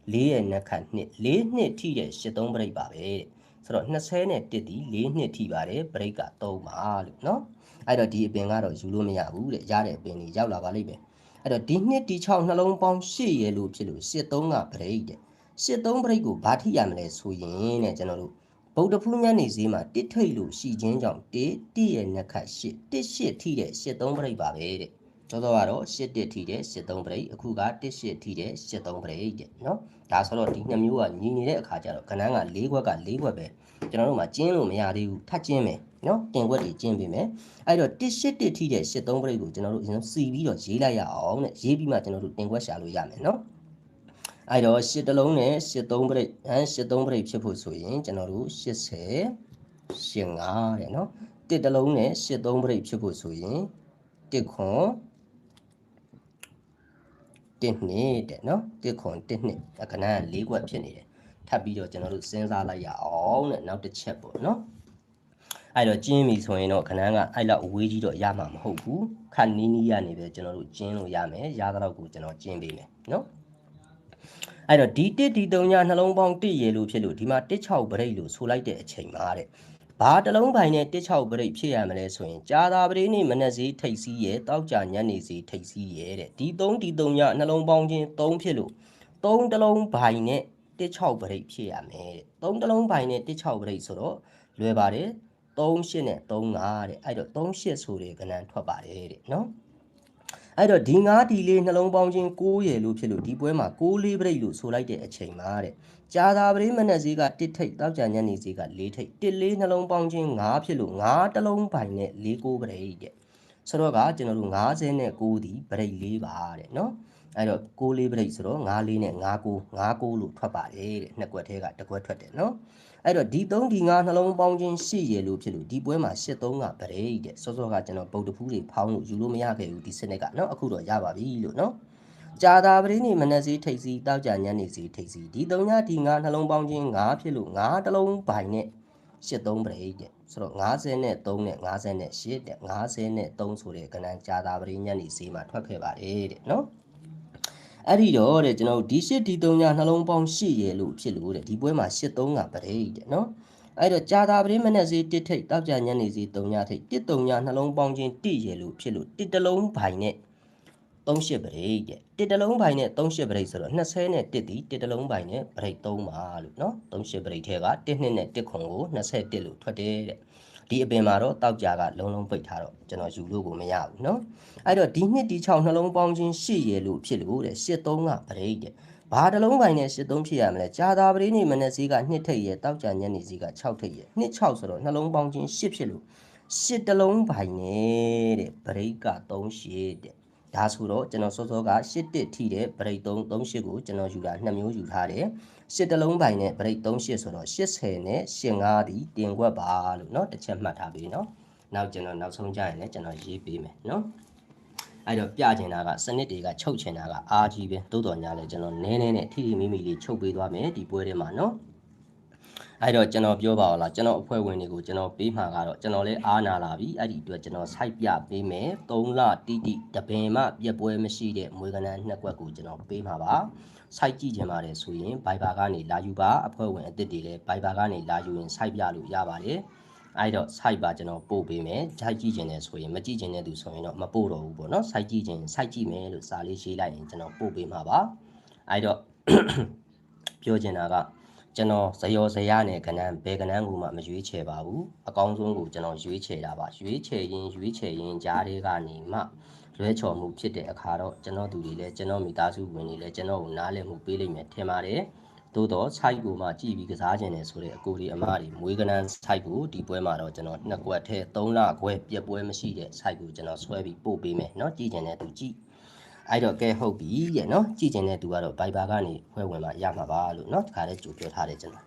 A: 4ရဲ့နှက်ခတ်2 4နှစ်ထိတဲ့8 3ပရိတ်ပါပဲတဲ့ဆိုတော့20နဲ့1ဒီ4နှစ်ထိပါတယ်ပရိတ်က3ပါလို့နော်အဲ့တော့ဒီအပင်ကတော့ယူလို့မရဘူးတဲ့ရတဲ့အပင်ကြီးရောက်လာပါလိမ့်မယ်အဲ့တော့ဒီနှစ်ဒီ6နှလုံးပေါင်း8ရယ်လို့ဖြစ်လို့8 3ကပရိတ်တဲ့8 3ပရိတ်ကိုဘာထိရမလဲဆိုရင်တဲ့ကျွန်တော်တို့ဗုဒ္ဓဖူးညနေဈေးမှာတစ်ထိတ်လို့ရှိခြင်းကြောင့်1ရဲ့နှက်ခတ်8 8ထိတဲ့8 3ပရိတ်ပါပဲတဲ့တော့ကတော့8 1ထိတဲ့8 3ပရိတ်အခုက1 8ထိတဲ့8 3ပရိတ်တဲ့နော်ဒါဆိုတော့ဒီနှစ်မျိုးကညီနေတဲ့အခါကျတော့ခဏက4ခွက်က4ခွက်ပဲကျွန်တော်တို့မှာကျင်းလို့မရသေးဘူးထပ်ကျင်းမယ်နော်တင်ခွက်တွေကျင်းပေးမယ်အဲ့တော့1 8 1ထိတဲ့8 3ပရိတ်ကိုကျွန်တော်တို့အရင်စီပြီးတော့ရေးလိုက်ရအောင်တဲ့ရေးပြီးမှကျွန်တော်တို့တင်ခွက်ရှာလို့ရမယ်နော်အဲ့တော့8တလုံးနဲ့8 3ပရိတ်8 3ပရိတ်ဖြစ်ဖို့ဆိုရင်ကျွန်တော်တို့80 85တဲ့နော်1တလုံးနဲ့8 3ပရိတ်ဖြစ်ဖို့ဆိုရင်1ခွန်1နှစ်တဲ့နော်1ခွန်1နှစ်အခဏ4ခွက်ဖြစ်နေတယ်ထပ်ပြီးတော့ကျွန်တော်တို့စဉ်းစားလိုက်ရအောင်တဲ့နောက်တစ်ချက်ပေါ့နော်အဲ့တော့ကျင်းပြီဆိုရင်တော့ခဏကအဲ့လောက်အဝေးကြီးတော့ရမှာမဟုတ်ဘူးခက်နီးနီးရနေပဲကျွန်တော်တို့ကျင်းလို့ရမယ်ရသလောက်ကိုကျွန်တော်ကျင်းပေးမယ်နော်အဲ့တော့ဒီ1ဒီ3ညနှလုံးပေါင်း1ရယ်လို့ဖြစ်လို့ဒီမှာ16ပရိတ်လို့ဆိုလိုက်တဲ့အချိန်မှာတဲ့ဘာတလုံးပိုင်းနဲ့16ပရိတ်ဖြစ်ရမလဲဆိုရင်ကြာသာပရိနေ့မနက်စီထိတ်စီးရဲ့တောက်ကြညနေစီထိတ်စီးရဲ့တဲ့ဒီ3ဒီ3ညနှလုံးပေါင်းချင်း3ဖြစ်လို့3တလုံးပိုင်းနဲ့16ပရိတ်ဖြစ်ရမယ်တဲ့3တလုံးပိုင်းနဲ့16ပရိတ်ဆိုတော့လွယ်ပါတယ်3 8နဲ့3 5တဲ့အဲ့တော့3 8ဆိုတဲ့ကဏ္ဍထွက်ပါတယ်တဲ့နော်အဲ့တော့ဒီ9ဒီလေးနှလုံးပေါင်းချင်း9ရယ်လို့ဖြစ်လို့ဒီပွဲမှာ6 4ပရိတ်လို့ဆိုလိုက်တဲ့အချိန်မှာတဲ့ကြာသာပရိမနက်ဈေးက1ထိတ်တောက်ကြညနေဈေးက4ထိတ်1 4နှလုံးပေါင်းချင်း9ဖြစ်လို့9တလုံးပိုင်းနဲ့4 9ပရိတ်တဲ့ဆိုတော့ကကျွန်တော်တို့59ဒီပရိတ်4ပါတဲ့နော်အဲ့တော့6 4ပရိတ်ဆိုတော့9 4နဲ့9 9 9 9လို့ထွက်ပါတယ်တဲ့နှစ်ကွက်ထဲကတစ်ကွက်ထွက်တယ်နော်အဲ့တော့ဒီ3ဒီ9နှလုံးပေါင်းချင်း8ရယ်လို့ဖြစ်လို့ဒီပွဲမှာ8 3ကပရိတ်တဲ့စောစောကကျွန်တော်ဗုဒ္ဓဖူးတွေဖောင်းလို့ယူလို့မရခဲ့ဘူးဒီစနစ်ကနော်အခုတော့ရပါပြီလို့နော်ကြာသာပရိနေမနက်စီထိတ်စီတောက်ကြညနေစီထိတ်စီဒီ3ညဒီ9နှလုံးပေါင်းချင်း9ဖြစ်လို့9တလုံးပိုင်းနဲ့8 3ပရိတ်တဲ့ဆိုတော့50နဲ့3နဲ့50နဲ့8တဲ့50နဲ့3ဆိုတဲ့ကဏ္ဍကြာသာပရိညနေစီမှာထွက်ခဲ့ပါတယ်တဲ့နော်အဲ့ဒီတော့တဲ့ကျွန်တော်ဒီ8ဒီ3ညနှလုံးပေါင်း8ရယ်လို့ဖြစ်လို့တဲ့ဒီပွဲမှာ8 3ကပရိတ်တဲ့နော်အဲ့တော့ကြာသာပရိမနက်စီ1ထိတ်တောက်ကြညနေစီ3ညထိတ်1 3ညနှလုံးပေါင်းချင်း1ရယ်လို့ဖြစ်လို့1တလုံးပိုင်းနဲ့38ပရိတ်တဲ့1တလုံးပိုင်းနဲ့38ပရိတ်ဆိုတော့20နဲ့1ဒီ1တလုံးပိုင်းနဲ့ပရိတ်3ပါလို့နော်38ပရိတ်ထဲက1နှစ်နဲ့1ခွန်ကို21လို့ထွက်တယ်တဲ့ဒီအပင်မှာတော့တောက်ကြကလုံးလုံးပိတ်ထားတော့ကျွန်တော်ယူလို့ကိုမရဘူးနော်အဲ့တော့ဒီနှစ်ဒီ6နှလုံးပေါင်းချင်း8ရယ်လို့ဖြစ်လို့တဲ့8 3ကပရိတ်တဲ့ဘာတလုံးပိုင်းနဲ့8 3ဖြစ်ရမလဲကြာသာပရိနေမနက်စီးက2ထိတ်ရယ်တောက်ကြညနေစီးက6ထိတ်ရယ်2 6ဆိုတော့နှလုံးပေါင်းချင်း8ဖြစ်လို့8တလုံးပိုင်းနဲ့တဲ့ပရိတ်က3 8တဲ့ဒါဆိုတော့ကျွန်တော်စောစောက8 1ထိတဲ့ပရိတ်3 3 8ကိုကျွန်တော်ယူတာ2မျိုးယူထားတယ်8တလုံးပိုင်းနဲ့ပရိတ်3 8ဆိုတော့80နဲ့85ဒီတင်ခွက်ပါလို့เนาะတစ်ချက်မှတ်ထားပြီเนาะနောက်ကျွန်တော်နောက်ဆုံးကြရင်လည်းကျွန်တော်ရေးပေးမယ်เนาะအဲ့တော့ပြချင်တာကစနစ်တွေကချုပ်ချင်တာကအားကြီးပဲတိုးတော်ညာလဲကျွန်တော်နည်းနည်းနဲ့ထိထိမိမိလေးချုပ်ပေးသွားမယ်ဒီပွဲထဲမှာเนาะအဲ့တော့ကျွန်တော်ပြောပါဦးလားကျွန်တော်အဖွဲ့ဝင်တွေကိုကျွန်တော်ပေးမှာကတော့ကျွန်တော်လည်းအားနာလာပြီအဲ့ဒီအတွက်ကျွန်တော်စိုက်ပြပေးမယ်3လတိတိတပင်မှပြက်ပွဲမရှိတဲ့မွေးကနန်းနှစ်ကွက်ကိုကျွန်တော်ပေးမှာပါစိုက်ကြည့်ကြပါတယ်ဆိုရင် Viber ကနေလာယူပါအဖွဲ့ဝင်အသစ်တွေလည်း Viber ကနေလာယူရင်စိုက်ပြလို့ရပါတယ်အဲ့တော့ site ပါကျွန်တော်ပို့ပေးမယ်ဂျိုက်ကြည့်ခြင်းနဲ့ဆိုရင်မကြည့်ခြင်းတဲ့သူဆိုရင်တော့မပို့တော့ဘူးပေါ့နော် site ကြည့်ခြင်း site ကြည့်မယ်လို့စာလေးရေးလိုက်ရင်ကျွန်တော်ပို့ပေးမှာပါအဲ့တော့ပြောချင်တာကကျွန်တော်ဇယောဇရနဲ့ကဏ္ဍဘယ်ကဏ္ဍကိုမှမရွေးချယ်ပါဘူးအကောင်းဆုံးကိုကျွန်တော်ရွေးချယ်တာပါရွေးချယ်ရင်ကြားတွေကနေမှလွဲချော်မှုဖြစ်တဲ့အခါတော့ကျွန်တော်သူတွေလည်းကျွန်တော်မိသားစုဝင်တွေလည်းကျွန်တော်ကိုနားလည်မှုပေးလိမ့်မယ်ထင်ပါတယ်သို့တော့ site ကိုမှကြည့်ပြီးကစားခြင်းနဲ့ဆိုတဲ့အကိုဒီအမတွေမွေးကနန်း site ကိုဒီပွဲမှာတော့ကျွန်တော်နှစ်ကွက်ထဲ3လခွဲပြက်ပွဲမရှိတဲ့ site ကိုကျွန်တော်ဆွဲပြီးပို့ပေးမယ်เนาะကြည့်ခြင်းနဲ့သူကြည့်အဲ့တော့ကဲဟုတ်ပြီရဲ့เนาะကြည့်ခြင်းနဲ့သူကတော့ Viber ကနေဖွဲ့ဝင်มาရမှာပါလို့เนาะဒီခါလေးကြိုပြောထားတယ်ကျွန်တော်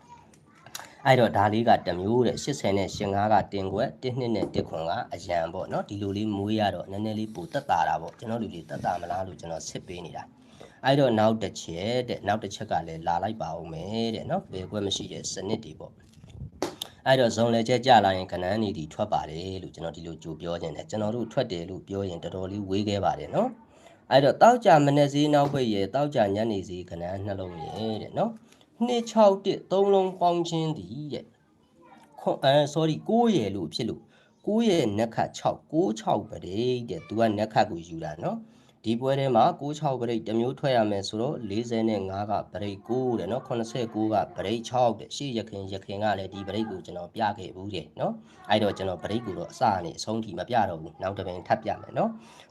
A: အဲ့တော့ဒါလေးကတစ်မျိုးတဲ့80နဲ့85ကတင်ခွက်1နှစ်နဲ့1ခွန်ကအရန်ပေါ့နော်ဒီလိုလေးမွေးရတော့နည်းနည်းလေးပိုတက်တာတာပေါ့ကျွန်တော်လူလေးတက်တာမလားလို့ကျွန်တော်စစ်ပေးနေတာအဲ့တော့နောက်တစ်ချက်တဲ့နောက်တစ်ချက်ကလည်းလာလိုက်ပါဦးမယ်တဲ့နော်ဘယ်ခွက်မရှိတဲ့စနစ်တွေပေါ့အဲ့တော့ဇုံလေချက်ကြလာရင်ခဏန်းနေဒီထွက်ပါတယ်လို့ကျွန်တော်ဒီလိုကြိုပြောခြင်းတယ်ကျွန်တော်တို့ထွက်တယ်လို့ပြောရင်တော်တော်လေးဝေးခဲ့ပါတယ်နော်အဲ့တော့တောက်ကြမနေ့စည်းနောက်ပိတ်ရဲ့တောက်ကြညနေစည်းခဏန်းနှလုံးရဲ့တဲ့နော်261 3လုံးပေါင်းချင်းတည်တဲ့sorry 9ရယ်လို့ဖြစ်လို့9ရယ်နက်ခတ်6 96ပရိတ်တဲ့သူကနက်ခတ်ကိုယူတာနော်ဒီပွဲထဲမှာ96ပရိတ်တစ်မျိုးထွက်ရမယ်ဆိုတော့45ကပရိတ်9တဲ့နော်89ကပရိတ်6တဲ့ရှေ့ရခင်ကလည်းဒီပရိတ်ကိုကျွန်တော်ပြခဲ့ဘူးတဲ့နော်အဲ့တော့ကျွန်တော်ပရိတ်ကိုတော့အစအနေအဆုံးထိမပြတော့ဘူးနောက်တစ်ပင်ထပ်ပြမယ်နော်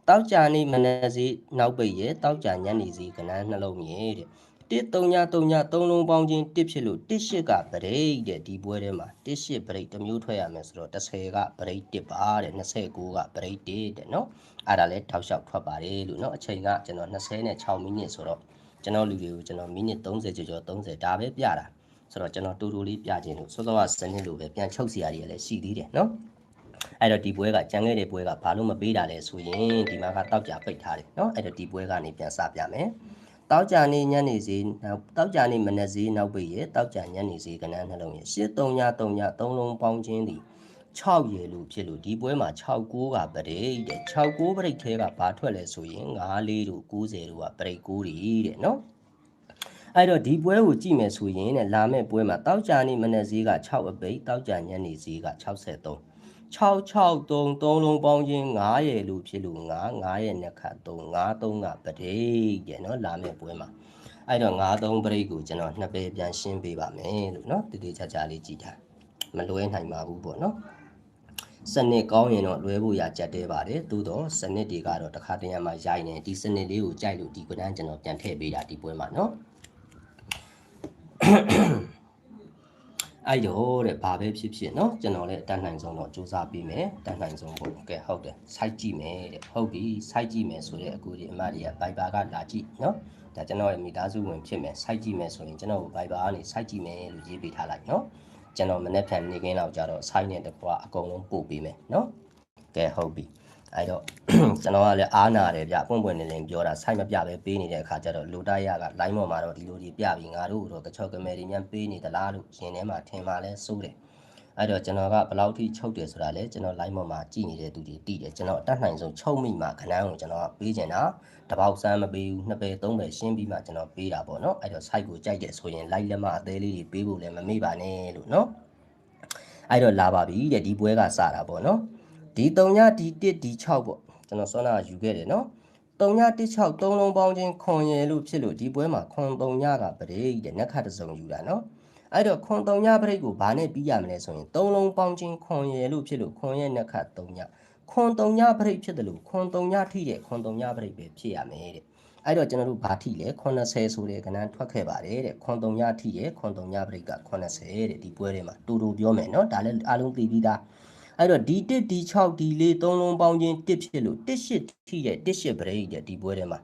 A: တောက်ကြနေမနက်စီနောက်ပိတ်ရဲ့တောက်ကြညနေစီကဏ္ဍနှလုံးရဲ့တဲ့1-3-3-3လုံးပေါင်းချင်း1ဖြစ်လို့18ကပရိတ်တဲ့ဒီပွဲထဲမှာ18ပရိတ်တစ်မျိုးထွက်ရမယ်ဆိုတော့10ကပရိတ်1ပါတဲ့29ကပရိတ်1တဲ့နော်အဲ့ဒါလည်းတောက်လျှောက်ထွက်ပါတယ်လို့နော်အချိန်ကကျွန်တော်26မိနစ်ဆိုတော့ကျွန်တော်လူတွေကိုကျွန်တော်မိနစ်30ကျော်30ဒါပဲပြတာဆိုတော့ကျွန်တော်တူတူလေးပြခြင်းလို့စောစောကစနစ်လိုပဲပြန်ချုပ်စီရည်လည်းရှိသေးတယ်နော်အဲ့တော့ဒီပွဲကကြံခဲ့တဲ့ပွဲကဘာလို့မပေးတာလဲဆိုရင်ဒီမှာကတောက်ကြပိတ်ထားတယ်နော်အဲ့တော့ဒီပွဲကနေပြန်စပြမယ်တောက်ကြနေညနေစီတောက်ကြနေမနက်စီနောက်ပိတ်ရဲ့တောက်ကြညနေစီကဏ္ဍနှလုံးရဲ့8-3-3-3လုံးပေါင်းခြင်းဒီ6ရယ်လို့ဖြစ်လို့ဒီပွဲမှာ69ကပရိတ်တဲ့69ပရိတ်ထဲကဘာထွက်လဲဆိုရင်54တို့90တို့ကပရိတ်9တွေတဲ့နော်အဲ့တော့ဒီပွဲကိုကြည့်မယ်ဆိုရင်တဲ့လာမဲ့ပွဲမှာတောက်ကြနေမနက်စီက6အပိတ်တောက်ကြညနေစီက63 663လုံးပေါင်းချင်း9ရယ်လို့ဖြစ်လို့9ရယ်နဲ့ခတ်3 53ကပရိတ်တဲ့နော်လာမဲ့ပွဲမှာအဲ့တော့53ပရိတ်ကိုကျွန်တော်နှစ်ပဲပြန်ရှင်းပေးပါမယ်လို့နော်တည်ချာလေးကြည့်ထားမလွဲနိုင်ပါဘူးပေါ့နော်စနစ်ကောင်းရင်တော့လွဲဖို့ရကြက်တဲပါတယ်သို့တော့စနစ်တွေကတော့တစ်ခါတည်းမှရိုက်နေဒီစနစ်လေးကိုကြိုက်လို့ဒီကဏ္ဍကျွန်တော်ပြန်ထည့်ပေးတာဒီပွဲမှာနော်အဲ့တော့တဲ့ဘာပဲဖြစ်ဖြစ်เนาะကျွန်တော်လည်းအတန်းနိုင်ဆုံးတော့စူးစမ်းပေးမယ်အတန်းနိုင်ဆုံးပေါ့ကဲဟုတ်တယ် site ကြည့်မယ်တဲ့ဟုတ်ပြီ site ကြည့်မယ်ဆိုတဲ့အကူဒီအမတွေက Viber ကလာကြည့်เนาะဒါကျွန်တော်ရဲ့မိသားစုဝင်ဖြစ်မယ် site ကြည့်မယ်ဆိုရင်ကျွန်တော်ကို Viber ကနေ site ကြည့်မယ်လို့ရေးပေးထားလိုက်เนาะကျွန်တော်မနေ့ဖြန်နေခင်းလောက်ကြတော့ site နဲ့တကွာအကုန်လုံးပို့ပေးမယ်เนาะကဲဟုတ်ပြီအဲ့တော့ကျွန်တော်ကလည်းအားနာတယ်ဗျအပွင့်ပွင့်နေလင်းပြောတာစိုက်မပြပဲပေးနေတဲ့အခါကျတော့လိုတိုက်ရက line ပေါ်မှာတော့ဒီလိုကြီးပြပြီးငါတို့တော့ကချော့ကမဲတွေများပေးနေသလားလို့ရှင်ထဲမှာထင်ပါလဲစိုးတယ်အဲ့တော့ကျွန်တော်ကဘယ်လောက်ထိချုပ်တယ်ဆိုတာလဲကျွန်တော် line ပေါ်မှာကြည့်နေတဲ့သူတွေသိတယ်ကျွန်တော်အတတ်နိုင်ဆုံးချုပ်မိမှခဏန်းကိုကျွန်တော်ပေးချင်တာတပေါက်စမ်းမပေးဘူးနှစ်ပဲသုံးပဲရှင်းပြီးမှကျွန်တော်ပေးတာပေါ့နော်အဲ့တော့ site ကိုကြိုက်တယ်ဆိုရင် like လက်မအသေးလေးတွေပေးဖို့လည်းမမေ့ပါနဲ့လို့နော်အဲ့တော့လာပါပြီတဲ့ဒီပွဲကစတာပေါ့နော်ဒီ3ညဒီ1ဒီ6ပေါ့ကျွန်တော်စောနာယူခဲ့တယ်နော်3ည16 3လုံးပေါင်းချင်းခွန်ရယ်လို့ဖြစ်လို့ဒီပွဲမှာခွန်3ညကပရိတ်တဲ့နက်ခတ်တစ်စုံယူတာနော်အဲ့တော့ခွန်3ညပရိတ်ကိုဘာနဲ့ပြီးရမလဲဆိုရင်3လုံးပေါင်းချင်းခွန်ရယ်လို့ဖြစ်လို့ခွန်ရဲ့နက်ခတ်3ညခွန်3ညပရိတ်ဖြစ်တယ်လို့ခွန်3ညထိတဲ့ခွန်3ညပရိတ်ပဲဖြစ်ရမယ်တဲ့အဲ့တော့ကျွန်တော်တို့ဘာထိလဲ80ဆိုတဲ့ကဏ္ဍထွက်ခဲ့ပါတယ်တဲ့ခွန်3ညထိရဲ့ခွန်3ညပရိတ်က80တဲ့ဒီပွဲထဲမှာတူတူပြောမယ်နော်ဒါလည်းအားလုံးသိပြီးသားအဲ့တော့ဒီ1ဒီ6ဒီ4 3လုံးပေါင်းချင်း1ဖြစ်လို့18ထိတဲ့18ပရိတ်တဲ့ဒီပွဲထဲမှာ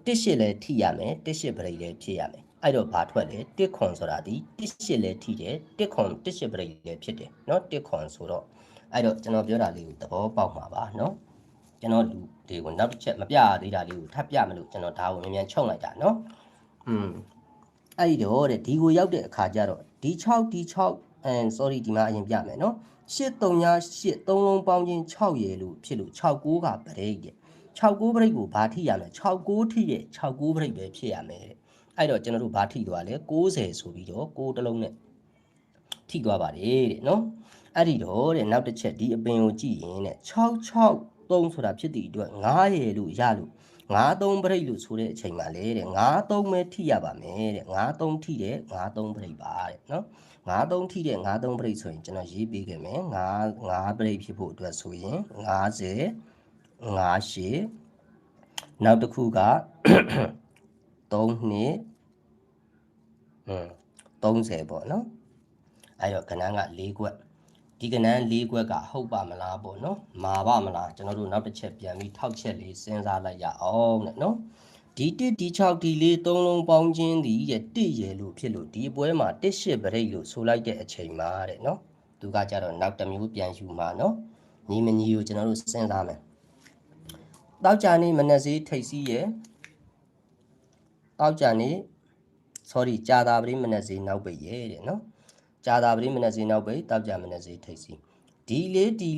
A: 18လည်းထိရမယ်18ပရိတ်လည်းဖြစ်ရမယ်အဲ့တော့ဘာထွက်လဲ1ခွန်ဆိုတာဒီ18လည်းထိတယ်1ခွန်18ပရိတ်လည်းဖြစ်တယ်เนาะ1ခွန်ဆိုတော့အဲ့တော့ကျွန်တော်ပြောတာလေးကိုသဘောပေါက်မှာပါเนาะကျွန်တော်လူတွေကိုနောက်တစ်ချက်မပြရသေးတာလေးကိုထပ်ပြမလို့ကျွန်တော်ဒါကိုမြန်မြန်ချုပ်လိုက်တာเนาะအဲ့တော့တဲ့ဒီကိုရောက်တဲ့အခါကျတော့ဒီ6ဒီ6 sorry ဒီမှာအရင်ပြမယ်เนาะ8-3-8 3လုံးပေါင်းချင်း6ရယ်လို့ဖြစ်လို့69ကပရိတ်တဲ့69ပရိတ်ကိုဘာထိရမလဲ69ထိရဲ့69ပရိတ်ပဲဖြစ်ရမယ်တဲ့အဲ့တော့ကျွန်တော်တို့ဘာထိသွားလဲ90ဆိုပြီးတော့6တလုံးနဲ့ထိသွားပါတယ်တဲ့နော်အဲ့ဒီတော့တဲ့နောက်တစ်ချက်ဒီအပင်ကိုကြည့်ရင်တဲ့663ဆိုတာဖြစ်တဲ့အတွက်9ရယ်လို့ရလို့53ပရိတ်လို့ဆိုတဲ့အချိန်မှာလေတဲ့53ပဲထိရပါမယ်တဲ့53ထိတဲ့53ပရိတ်ပါတဲ့နော်53ထိတဲ့53ပရိတ်ဆိုရင်ကျွန်တော်ရေးပေးခဲ့မယ်5ပရိတ်ဖြစ်ဖို့အတွက်ဆိုရင်50 58နောက်တစ်ခုက3နှစ်30ပေါ့နော်အဲ့တော့ကဏ္ဍက4ခွက်ဒီကဏ္ဍ4ခွက်ကဟုတ်ပါမလားပေါ့နော်မာပါမလားကျွန်တော်တို့နောက်တစ်ချက်ပြန်ပြီးထောက်ချက်လေးစဉ်းစားလိုက်ရအောင်တဲ့နော် ဒီ1ဒီ6ဒီ4 3လုံးပေါင်းခြင်းဒီရဲ့1ရယ်လို့ဖြစ်လို့ဒီပွဲမှာ1 8ပရိတ်လို့ဆိုလိုက်တဲ့အချိန်မှာတဲ့နော်သူကကြတော့နောက်တစ်မျိုးပြန်ယူမှာနော်ညီမညီကိုကျွန်တော်တို့စဉ်းစားမယ်တောက်ကြနေမနက်စေးထိတ်စီးရဲ့တောက်ကြနေ sorry ကြာတာပရိမနက်စေးနောက်ပိတ်ရဲ့တဲ့နော်ကြာတာပရိမနက်စေးနောက်ပိတ်တောက်ကြမနက်စေးထိတ်စီးဒီ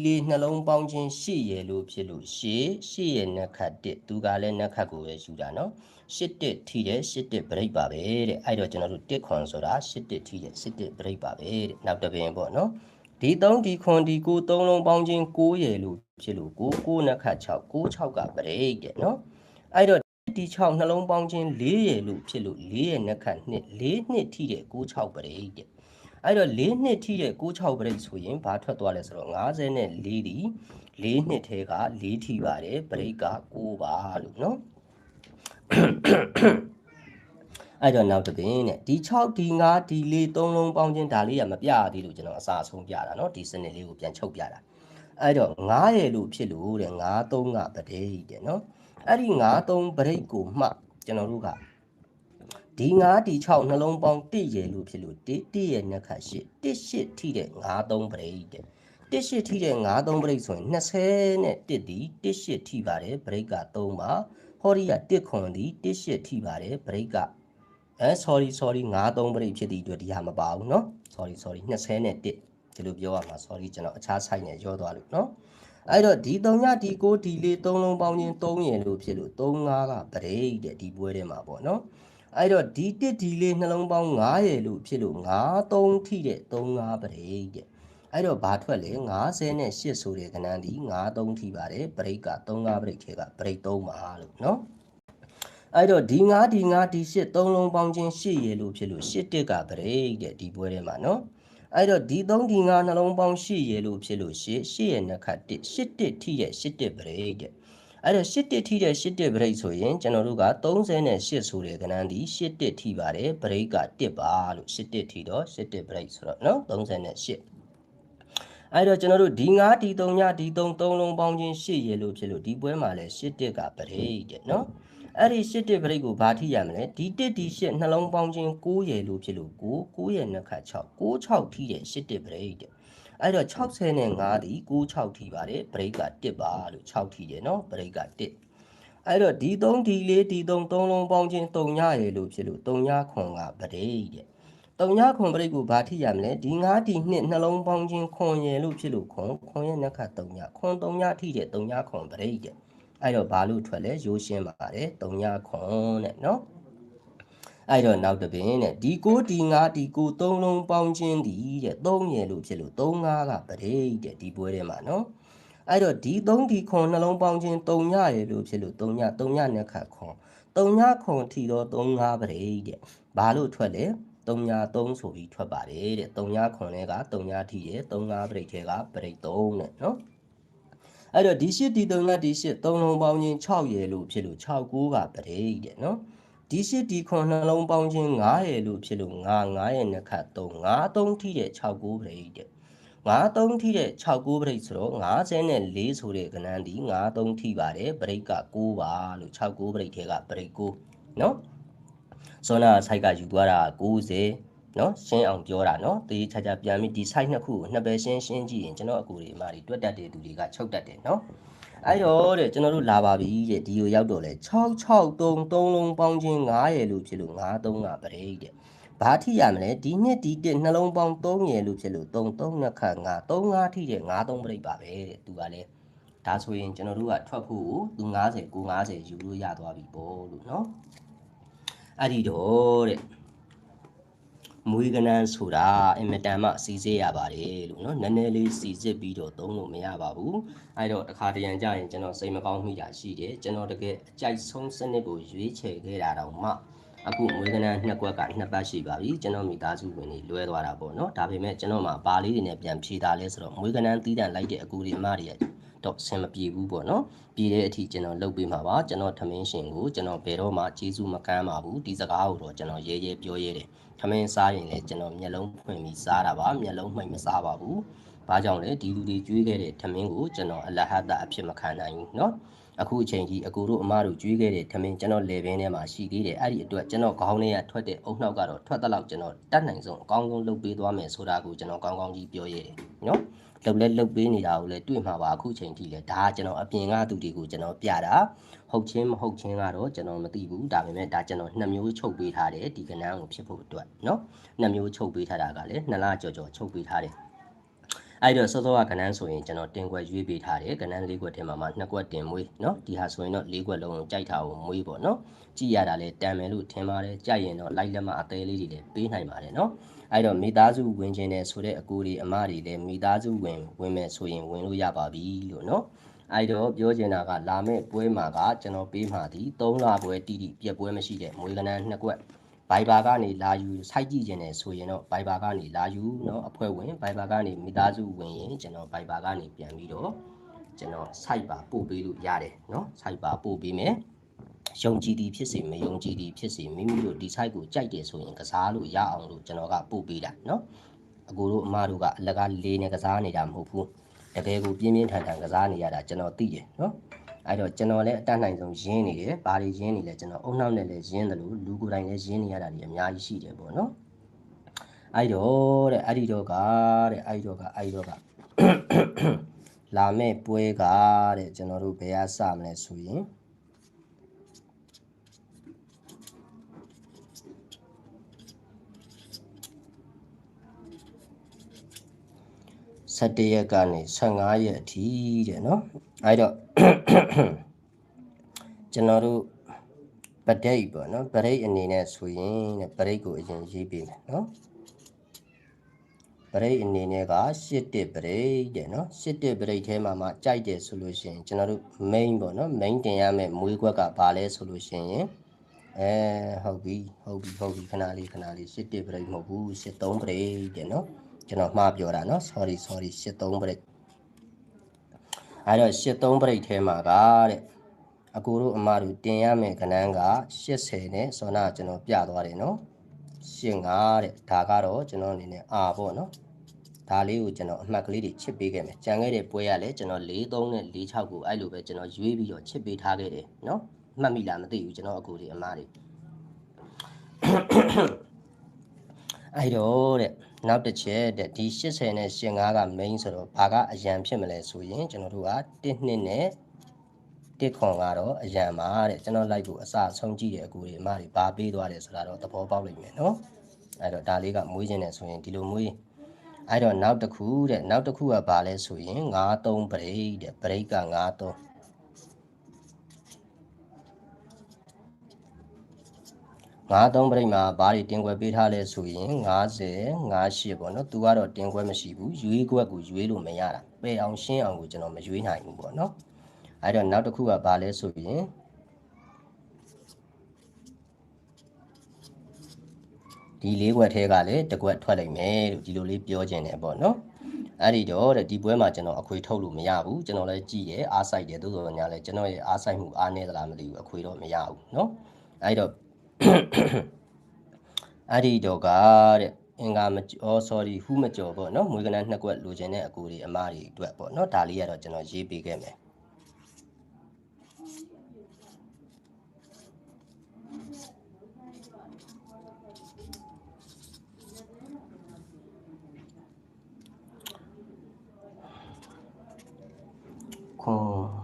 A: လေးနှလုံးပေါင်းခြင်း8ရယ်လို့ဖြစ်လို့8ရဲ့နက်ခတ်1သူကလည်းနက်ခတ်ကိုပဲယူတာနော်8ထိတယ်8ပရိတ်ပါပဲတဲ့အဲ့တော့ကျွန်တော်တို့1ခွန်ဆိုတာ8ထိတယ်8ပရိတ်ပါပဲတဲ့နောက်တစ်ပင်ပေါ့နော်ဒီ3ဒီခွန်ဒီ9 3လုံးပေါင်းခြင်း9ရယ်လို့ဖြစ်လို့9နက်ခတ်6 6ကပရိတ်တဲ့နော်အဲ့တော့ဒီ6နှလုံးပေါင်းခြင်း4ရယ်လို့ဖြစ်လို့4ရဲ့နက်ခတ်2 4ထိတဲ့6ပရိတ်တဲ့အဲ့တော့4နှစ်ထိတဲ့6ပရိတ်ဆိုရင်ဘာထွက်သွားလဲဆိုတော့54ဒီ4နှစ်ထဲက4ထိပါတယ်ပရိတ်က9ပါလို့နော်အဲ့တော့နောက်တစ်ပင်နဲ့ဒီ6ဒီ9ဒီ4 3လုံးပေါင်းခြင်းဒါလေးကမပြရသေးလို့ကျွန်တော်အစားဆုံးပြတာเนาะဒီစနစ်လေးကိုပြန်ချုပ်ပြတာအဲ့တော့9ရယ်လို့ဖြစ်လို့တဲ့9 3ကပရိတ်တဲ့เนาะအဲ့ဒီ9 3ပရိတ်ကိုမှကျွန်တော်တို့ကဒီ9ဒီ6နှလုံးပေါင်း1ရယ်လို့ဖြစ်လို့1ရဲ့နက်ခတ်8 1ထိတဲ့9 3ပရိတ်တဲ့1ထိတဲ့9 3ပရိတ်ဆိုရင်20နဲ့1ဒီ1ထိပါတယ်ပရိတ်က3ပါဟောဒီက1ခွန်ဒီ1ထိပါတယ်ပရိတ်ကsorry 9 3ပရိတ်ဖြစ်သည့်အတွက်ဒီဟာမပါဘူးเนาะ sorry 20နဲ့1ဒီလိုပြောရမှာ sorry ကျွန်တော်အခြား site နဲ့ရောသွားလို့เนาะအဲ့တော့ဒီ3ညဒီ9ဒီ4 3လုံးပေါင်းခြင်း3ရယ်လို့ဖြစ်လို့3 5ကပရိတ်တဲ့ဒီပွဲထဲမှာပေါ့เนาะအဲ့တော့ဒီ1ဒီ4နှလုံးပေါင်း9ရယ်လို့ဖြစ်လို့9 3ထိတဲ့3 5ပရိတ်တဲ့အဲ့တော့ဘာထွက်လဲ50နဲ့8ဆိုတဲ့ကဏ္ဍဒီ9 3ထိပါတယ်ပရိတ်က3 5ပရိတ်ထဲကပရိတ်3ပါလို့เนาะအဲ့တော့ဒီ9ဒီ8 3လုံးပေါင်းခြင်း8ရယ်လို့ဖြစ်လို့8တက်ကပရိတ်တဲ့ဒီပွဲထဲမှာเนาะအဲ့တော့ဒီ3ဒီ9နှလုံးပေါင်း8ရယ်လို့ဖြစ်လို့8ရဲ့နက်ခတ်1 8ထိတဲ့8ပရိတ်တဲ့အဲ့တော့8ထိတဲ့8ပရိတ်ဆိုရင်ကျွန်တော်တို့က38ဆိုတဲ့ကဏ္ဍဒီ8ထိပါတယ်ပရိတ်က1ပါလို့8ထိတော့8ပရိတ်ဆိုတော့เนาะ38အဲ့တော့ကျွန်တော်တို့ဒီ9ဒီ3ညဒီ3 3လုံးပေါင်းခြင်း8ရယ်လို့ဖြစ်လို့ဒီပွဲမှာလဲ8ကပရိတ်တဲ့เนาะအဲ့ဒီ8ပရိတ်ကိုဘာထိရမလဲဒီ1ဒီ8နှလုံးပေါင်းခြင်း9ရယ်လို့ဖြစ်လို့9ရဲ့နက်ခတ်6 6ထိတဲ့8ပရိတ်တဲ့အဲ့တော့65ဒီ96ထိပါတယ်ပရိတ်က1ပါလို့6ထိတယ်เนาะပရိတ်က1အဲ့တော့ဒီ3ဒီ4ဒီ3 3လုံးပေါင်းခြင်း3ညရယ်လို့ဖြစ်လို့3ညခွန်ကပရိတ်တဲ့3ညခွန်ပရိတ်ကိုဘာထိရမလဲဒီ9ဒီ2နှလုံးပေါင်းခြင်းခွန်ရယ်လို့ဖြစ်လို့ခွန်ရဲ့နက်ခတ်3ညခွန်3ညထိတဲ့3ညခွန်ပရိတ်တဲ့အဲ့တော့ဘာလို့ထွက်လဲရိုးရှင်းပါတယ်3ညခွန်တဲ့เนาะအဲ့တော့နောက်တစ်ပင်တဲ့ဒီ9ဒီ9ဒီ9 3လုံးပေါင်းခြင်းဒီတဲ့3ရယ်လို့ဖြစ်လို့3 5ကပရိတ်တဲ့ဒီပွဲထဲမှာเนาะအဲ့တော့ဒီ3ဒီခွန်နှလုံးပေါင်းခြင်း3ညရယ်လို့ဖြစ်လို့3ညနက်ခတ်ခွန်3ညခွန်ထီတော့3 5ပရိတ်တဲ့ဘာလို့ထွက်လဲ3ည3ဆိုပြီးထွက်ပါတယ်တဲ့3ညခွန်လဲက3ညထီရဲ့3 5ပရိတ်ထဲကပရိတ်3တဲ့เนาะအဲ့တော့ဒီ8ဒီ3ညဒီ8 3လုံးပေါင်းခြင်း6ရယ်လို့ဖြစ်လို့6 9ကပရိတ်တဲ့เนาะဒီ8ဒီခွန်နှလုံးပေါင်းခြင်း9ရယ်လို့ဖြစ်လို့9ရဲ့နက်ခတ်3 3ထိတဲ့6 9ပရိတ်တဲ့9 3ထိတဲ့6 9ပရိတ်ဆိုတော့54ဆိုတဲ့ကဏ္ဍဒီ9 3ထိပါတယ်ပရိတ်က9ပါလို့6 9ပရိတ်ထဲကပရိတ်9เนาะစောနာ site ကယူသွားတာ90เนาะရှင်းအောင်ပြောတာเนาะတေးချာချာပြန်ပြီးဒီ site နှစ်ခုကိုနှစ်ပဲရှင်းကြည့်ရင်ကျွန်တော်အကူတွေအမတွေတွက်တတ်တဲ့သူတွေကချုပ်တတ်တယ်เนาะအဲ့တော့တဲ့ကျွန်တော်တို့လာပါပြီတဲ့ဒီကိုရောက်တော့လဲ663 3လုံးပေါင်းခြင်း9ရယ်လို့ဖြစ်လို့9 3ကပရိတ်တဲ့ဘာထိရမလဲဒီနှစ်ဒီ1နှလုံးပေါင်း3ရယ်လို့ဖြစ်လို့3 3နှစ်ခတ်9 3 5ထိတဲ့9 3ပရိတ်ပါပဲတဲ့သူကလည်းဒါဆိုရင်ကျွန်တော်တို့ကထွက်ဖို့ကိုသူ90 950ယူလို့ရသွားပြီပေါ့လို့เนาะအဲ့ဒီတော့တဲ့မွေးကနန်းဆိုတာအင်မတန်မှစီစစ်ရပါတယ်လို့เนาะနည်းနည်းလေးစီစစ်ပြီးတော့သုံးလို့မရပါဘူးအဲ့တော့တစ်ခါတရံကြရင်ကျွန်တော်စိတ်မကောင်းမိတာရှိတယ်ကျွန်တော်တကယ်အကြိုက်ဆုံးစနစ်ကိုရွေးချယ်ခဲ့တာတော့မှအခုမွေးကနန်းနှစ်ကွက်က2ပတ်ရှိပါပြီကျွန်တော်မိသားစုဝင်တွေလွဲသွားတာပေါ့เนาะဒါပေမဲ့ကျွန်တော်မှာဘာလေးတွေနဲ့ပြန်ဖြေတာလဲဆိုတော့မွေးကနန်းတီးတန့်လိုက်တဲ့အကူတွေအမတွေတော့ဆင်မပြေဘူးပေါ့เนาะပြေတဲ့အထိကျွန်တော်လုပ်ပေးမှာပါကျွန်တော်ထမင်းရှင်ကိုကျွန်တော်ဘယ်တော့မှကျေးဇူးမကမ်းပါဘူးဒီစကားကိုတော့ကျွန်တော်ရဲရဲပြောရဲတယ်ထမင်းစားရင်လည်းကျွန်တော်မျက်လုံးဖွင့်ပြီးစားတာပါမျက်လုံးမှိတ်မစားပါဘူးဘာကြောင့်လဲဒီလူတွေကျွေးခဲ့တဲ့ထမင်းကိုကျွန်တော်အလဟတ်တာအဖြစ်မခံနိုင်ဘူးเนาะ အခုအချိန်ကြီးအကိုတို့အမတို့ကျွေးခဲ့တဲ့ထမင်းကျွန်တော်လေပင်ထဲမှာရှိသေးတယ်အဲ့ဒီအတွက်ကျွန်တော်ခေါင်းထဲကထွက်တဲ့အုံနှောက်ကတော့ထွက်တဲ့လောက်ကျွန်တော်တတ်နိုင်ဆုံးအကောင်းဆုံးလုပ်ပေးသွားမယ်ဆိုတာကိုကျွန်တော်ကောင်းကောင်းကြီးပြောရတယ်နော်လှုပ်ပေးနေတာကိုလည်းတွေ့မှာပါအခုချိန်ထိလည်းဒါကကျွန်တော်အပြင်ကသူတွေကိုကျွန်တော်ပြတာဟုတ်ချင်းမဟုတ်ချင်းကတော့ကျွန်တော်မသိဘူးဒါပေမဲ့ဒါကျွန်တော်2မျိုးချုပ်ပေးထားတယ်ဒီကဏ္ဍကိုဖြစ်ဖို့အတွက်နော်2မျိုးချုပ်ပေးထားတာကလည်း2လကြော်ချုပ်ပေးထားတယ်အဲ့တော့စောစောကကဏ္ဍဆိုရင်ကျွန်တော်တင်ခွက်ရွေးပေးထားတယ်ကဏ္ဍ၄ခွက်ထဲမှာ2ခွက်တင်မွေးเนาะဒီဟာဆိုရင်တော့4ခွက်လုံးကိုကြိုက်တာကိုမွေးပေါ့เนาะကြည့်ရတာလဲတန်မယ်လို့ထင်ပါတယ်ကြိုက်ရင်တော့လိုက်လက်မအသေးလေးတွေလည်းပေးနိုင်ပါတယ်เนาะအဲ့တော့မိသားစုဝင်ခြင်းနဲ့ဆိုတဲ့အကိုတွေအမတွေလည်းမိသားစုဝင်မယ်ဆိုရင်ဝင်လို့ရပါပြီလို့เนาะအဲ့တော့ပြောချင်တာကလာမယ့်ပွဲမှာကကျွန်တော်ပေးမှာဒီ3လပွဲတိတိပြက်ပွဲမရှိတဲ့မွေးကဏ္ဍ2ခွက်Viber ကနေလာယူစိုက်ကြည့်ခြင်းနဲ့ဆိုရင်တော့ Viber ကနေလာယူเนาะအဖွဲ့ဝင် Viber ကနေမိသားစုဝင်ရင်ကျွန်တော် Viber ကနေပြန်ပြီးတော့ကျွန်တော် site ပါပို့ပေးလို့ရတယ်เนาะ site ပါပို့ပေးမယ်ယုံကြည်သည်ဖြစ်စေမယုံကြည်သည်ဖြစ်စေမိမိတို့ဒီ site ကိုကြိုက်တယ်ဆိုရင်ကစားလို့ရအောင်လို့ကျွန်တော်ကပို့ပေးတာเนาะအကိုတို့အမတို့ကအလကားလေးနဲ့ကစားနေတာမဟုတ်ဘူးတကယ်ကိုပြင်းပြင်းထန်ထန်ကစားနေရတာကျွန်တော်သိတယ်เนาะအဲ့တော့ကျွန်တော်လည်းအတတ်နိုင်ဆုံးရင်းနေတယ်ဘာတွေရင်းနေလဲကျွန်တော်အုံနောက်နဲ့လည်းရင်းတယ်လို့လူကိုယ်တိုင်လည်းရင်းနေရတာတွေအများကြီးရှိတယ်ပေါ့နော်အဲ့တော့တဲ့အဲ့ဒီတော့ကလာမယ့်ပွဲကတဲ့ကျွန်တော်တို့ဘယ်ကစမလဲဆိုရင်17ရက်ကနေ15ရက်အထိတဲ့เนาะအဲ့တော့ကျွန်တော်တို့ပဒိတ်ပေါ့เนาะပရိတ်အနေနဲ့ဆိုရင်တဲ့ပရိတ်ကိုအရင်ရေးပေးမယ်เนาะပရိတ်အနေနဲ့က8-1ပရိတ်တဲ့เนาะ8-1ပရိတ်ထဲမှာမှကြိုက်တယ်ဆိုလို့ရှိရင်ကျွန်တော်တို့ main ပေါ့เนาะ main တင်ရမယ့်မွေးခွက်ကဘာလဲဆိုလို့ရှိရင်ဟုတ်ပြီခဏလေး8-1ပရိတ်မဟုတ်ဘူး8-3ပရိတ်တဲ့เนาะကျွန်တော်မှားပြောတာเนาะ sorry 8-3ပရိတ်အဲ့တော့8-3ပရိတ်ထဲမှာကတဲ့အကိုတို့အမတို့တင်ရမယ့်ကဏ္ဍက80နဲ့စောနာကျွန်တော်ပြသွားတယ်เนาะ85တဲ့ဒါကတော့ကျွန်တော်အနေနဲ့ပေါ့เนาะဒါလေးကိုကျွန်တော်အမှတ်ကလေးတွေချစ်ပေးခဲ့မယ်ကြံခဲ့တဲ့ပွဲရလဲကျွန်တော်43နဲ့46ကိုအဲ့လိုပဲကျွန်တော်ရွေးပြီးတော့ချစ်ပေးထားခဲ့တယ်เนาะမှတ်မိလားမသိဘူးကျွန်တော်အကိုတွေအမတွေအဲ့တော့တဲ့နောက်တစ်ချက်တဲ့ဒီ80နဲ့85က main ဆိုတော့ဘာကအရန်ဖြစ်မလဲဆိုရင်ကျွန်တော်တို့က1နှစ်နဲ့1ခွန်ကတော့အရန်ပါတဲ့ကျွန်တော်လိုက်ဖို့အစဆုံးကြည့်တဲ့အကူတွေအမတွေဘာပေးသွားတယ်ဆိုတာတော့သဘောပေါက်လိမ့်မယ်နော်အဲ့တော့ဒါလေးကမွေးခြင်းနဲ့ဆိုရင်ဒီလိုမွေးအဲ့တော့နောက်တစ်ခုကဘာလဲဆိုရင်53ပရိတ်တဲ့ပရိတ်က53 53ပရိတ်မှာဘာတွေတင်ခွဲပေးထားလဲဆိုရင်50 58ပေါ့နော်သူကတော့တင်ခွဲမရှိဘူးရွေးခွက်ကိုရွေးလို့မရတာပယ်အောင်ရှင်းအောင်ကိုကျွန်တော်မရွေးနိုင်ဘူးပေါ့နော်အဲ့တော့နောက်တစ်ခုကဘာလဲဆိုရင်ဒီ၄ခွက်ထဲကလည်းတစ်ခွက်ထွက်နိုင်မယ်လို့ဒီလိုလေးပြောခြင်းတယ်ပေါ့နော်အဲ့ဒီတော့ဒီပွဲမှာကျွန်တော်အခွေထုတ်လို့မရဘူးကျွန်တော်လည်းကြည့်ရအားဆိုင်တယ်သို့တော်ညာလဲကျွန်တော်ရဲ့အားဆိုင်မှုအားနည်းသလားမသိဘူးအခွေတော့မရဘူးเนาะအဲ့တော့အဲ့ဒီတော့ကတဲ့အင်္ဂါမကျော် sorry ဟူးမကျော်ပေါ့เนาะမွေးကနန်း2ခွက်လိုချင်တဲ့အကိုတွေအမတွေအတွက်ပေါ့เนาะဒါလေးကတော့ကျွန်တော်ရေးပေးခဲ့မယ်ခွန်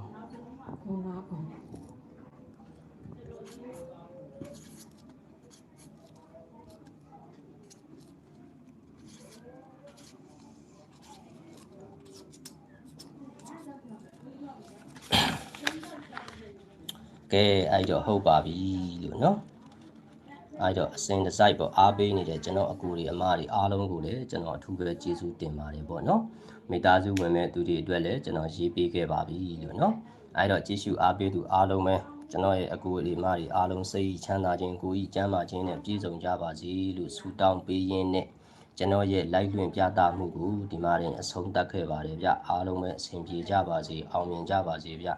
A: ကဲအဲ့တော့ဟုတ်ပါပြီလို့เนาะအဲ့တော့အစဉ်တစိုက်ပေါ့အားပေးနေတဲ့ကျွန်တော်အကူတွေအမတွေအားလုံးကိုလည်းကျွန်တော်အထူးပဲကျေးဇူးတင်ပါတယ်ပေါ့เนาะမိသားစုဝင်မဲ့သူတွေအတွက်လည်းကျွန်တော်ရေးပေးခဲ့ပါပြီလို့เนาะအဲ့တော့ကျေးဇူးအားပေးသူအားလုံးပဲကျွန်တော်ရဲ့အကူတွေအမတွေအားလုံးစိတ်ချမ်းသာခြင်းကိုယ်ကြီးကျန်းမာခြင်းနဲ့ပြည့်စုံကြပါစေလို့ဆုတောင်းပေးရင်းနဲ့ကျွန်တော်ရဲ့လိုက်လွင်ပြသမှုကိုဒီမှာတင်အဆုံးသတ်ခဲ့ပါတယ်ဗျအားလုံးပဲအဆင်ပြေကြပါစေအောင်မြင်ကြပါစေဗျ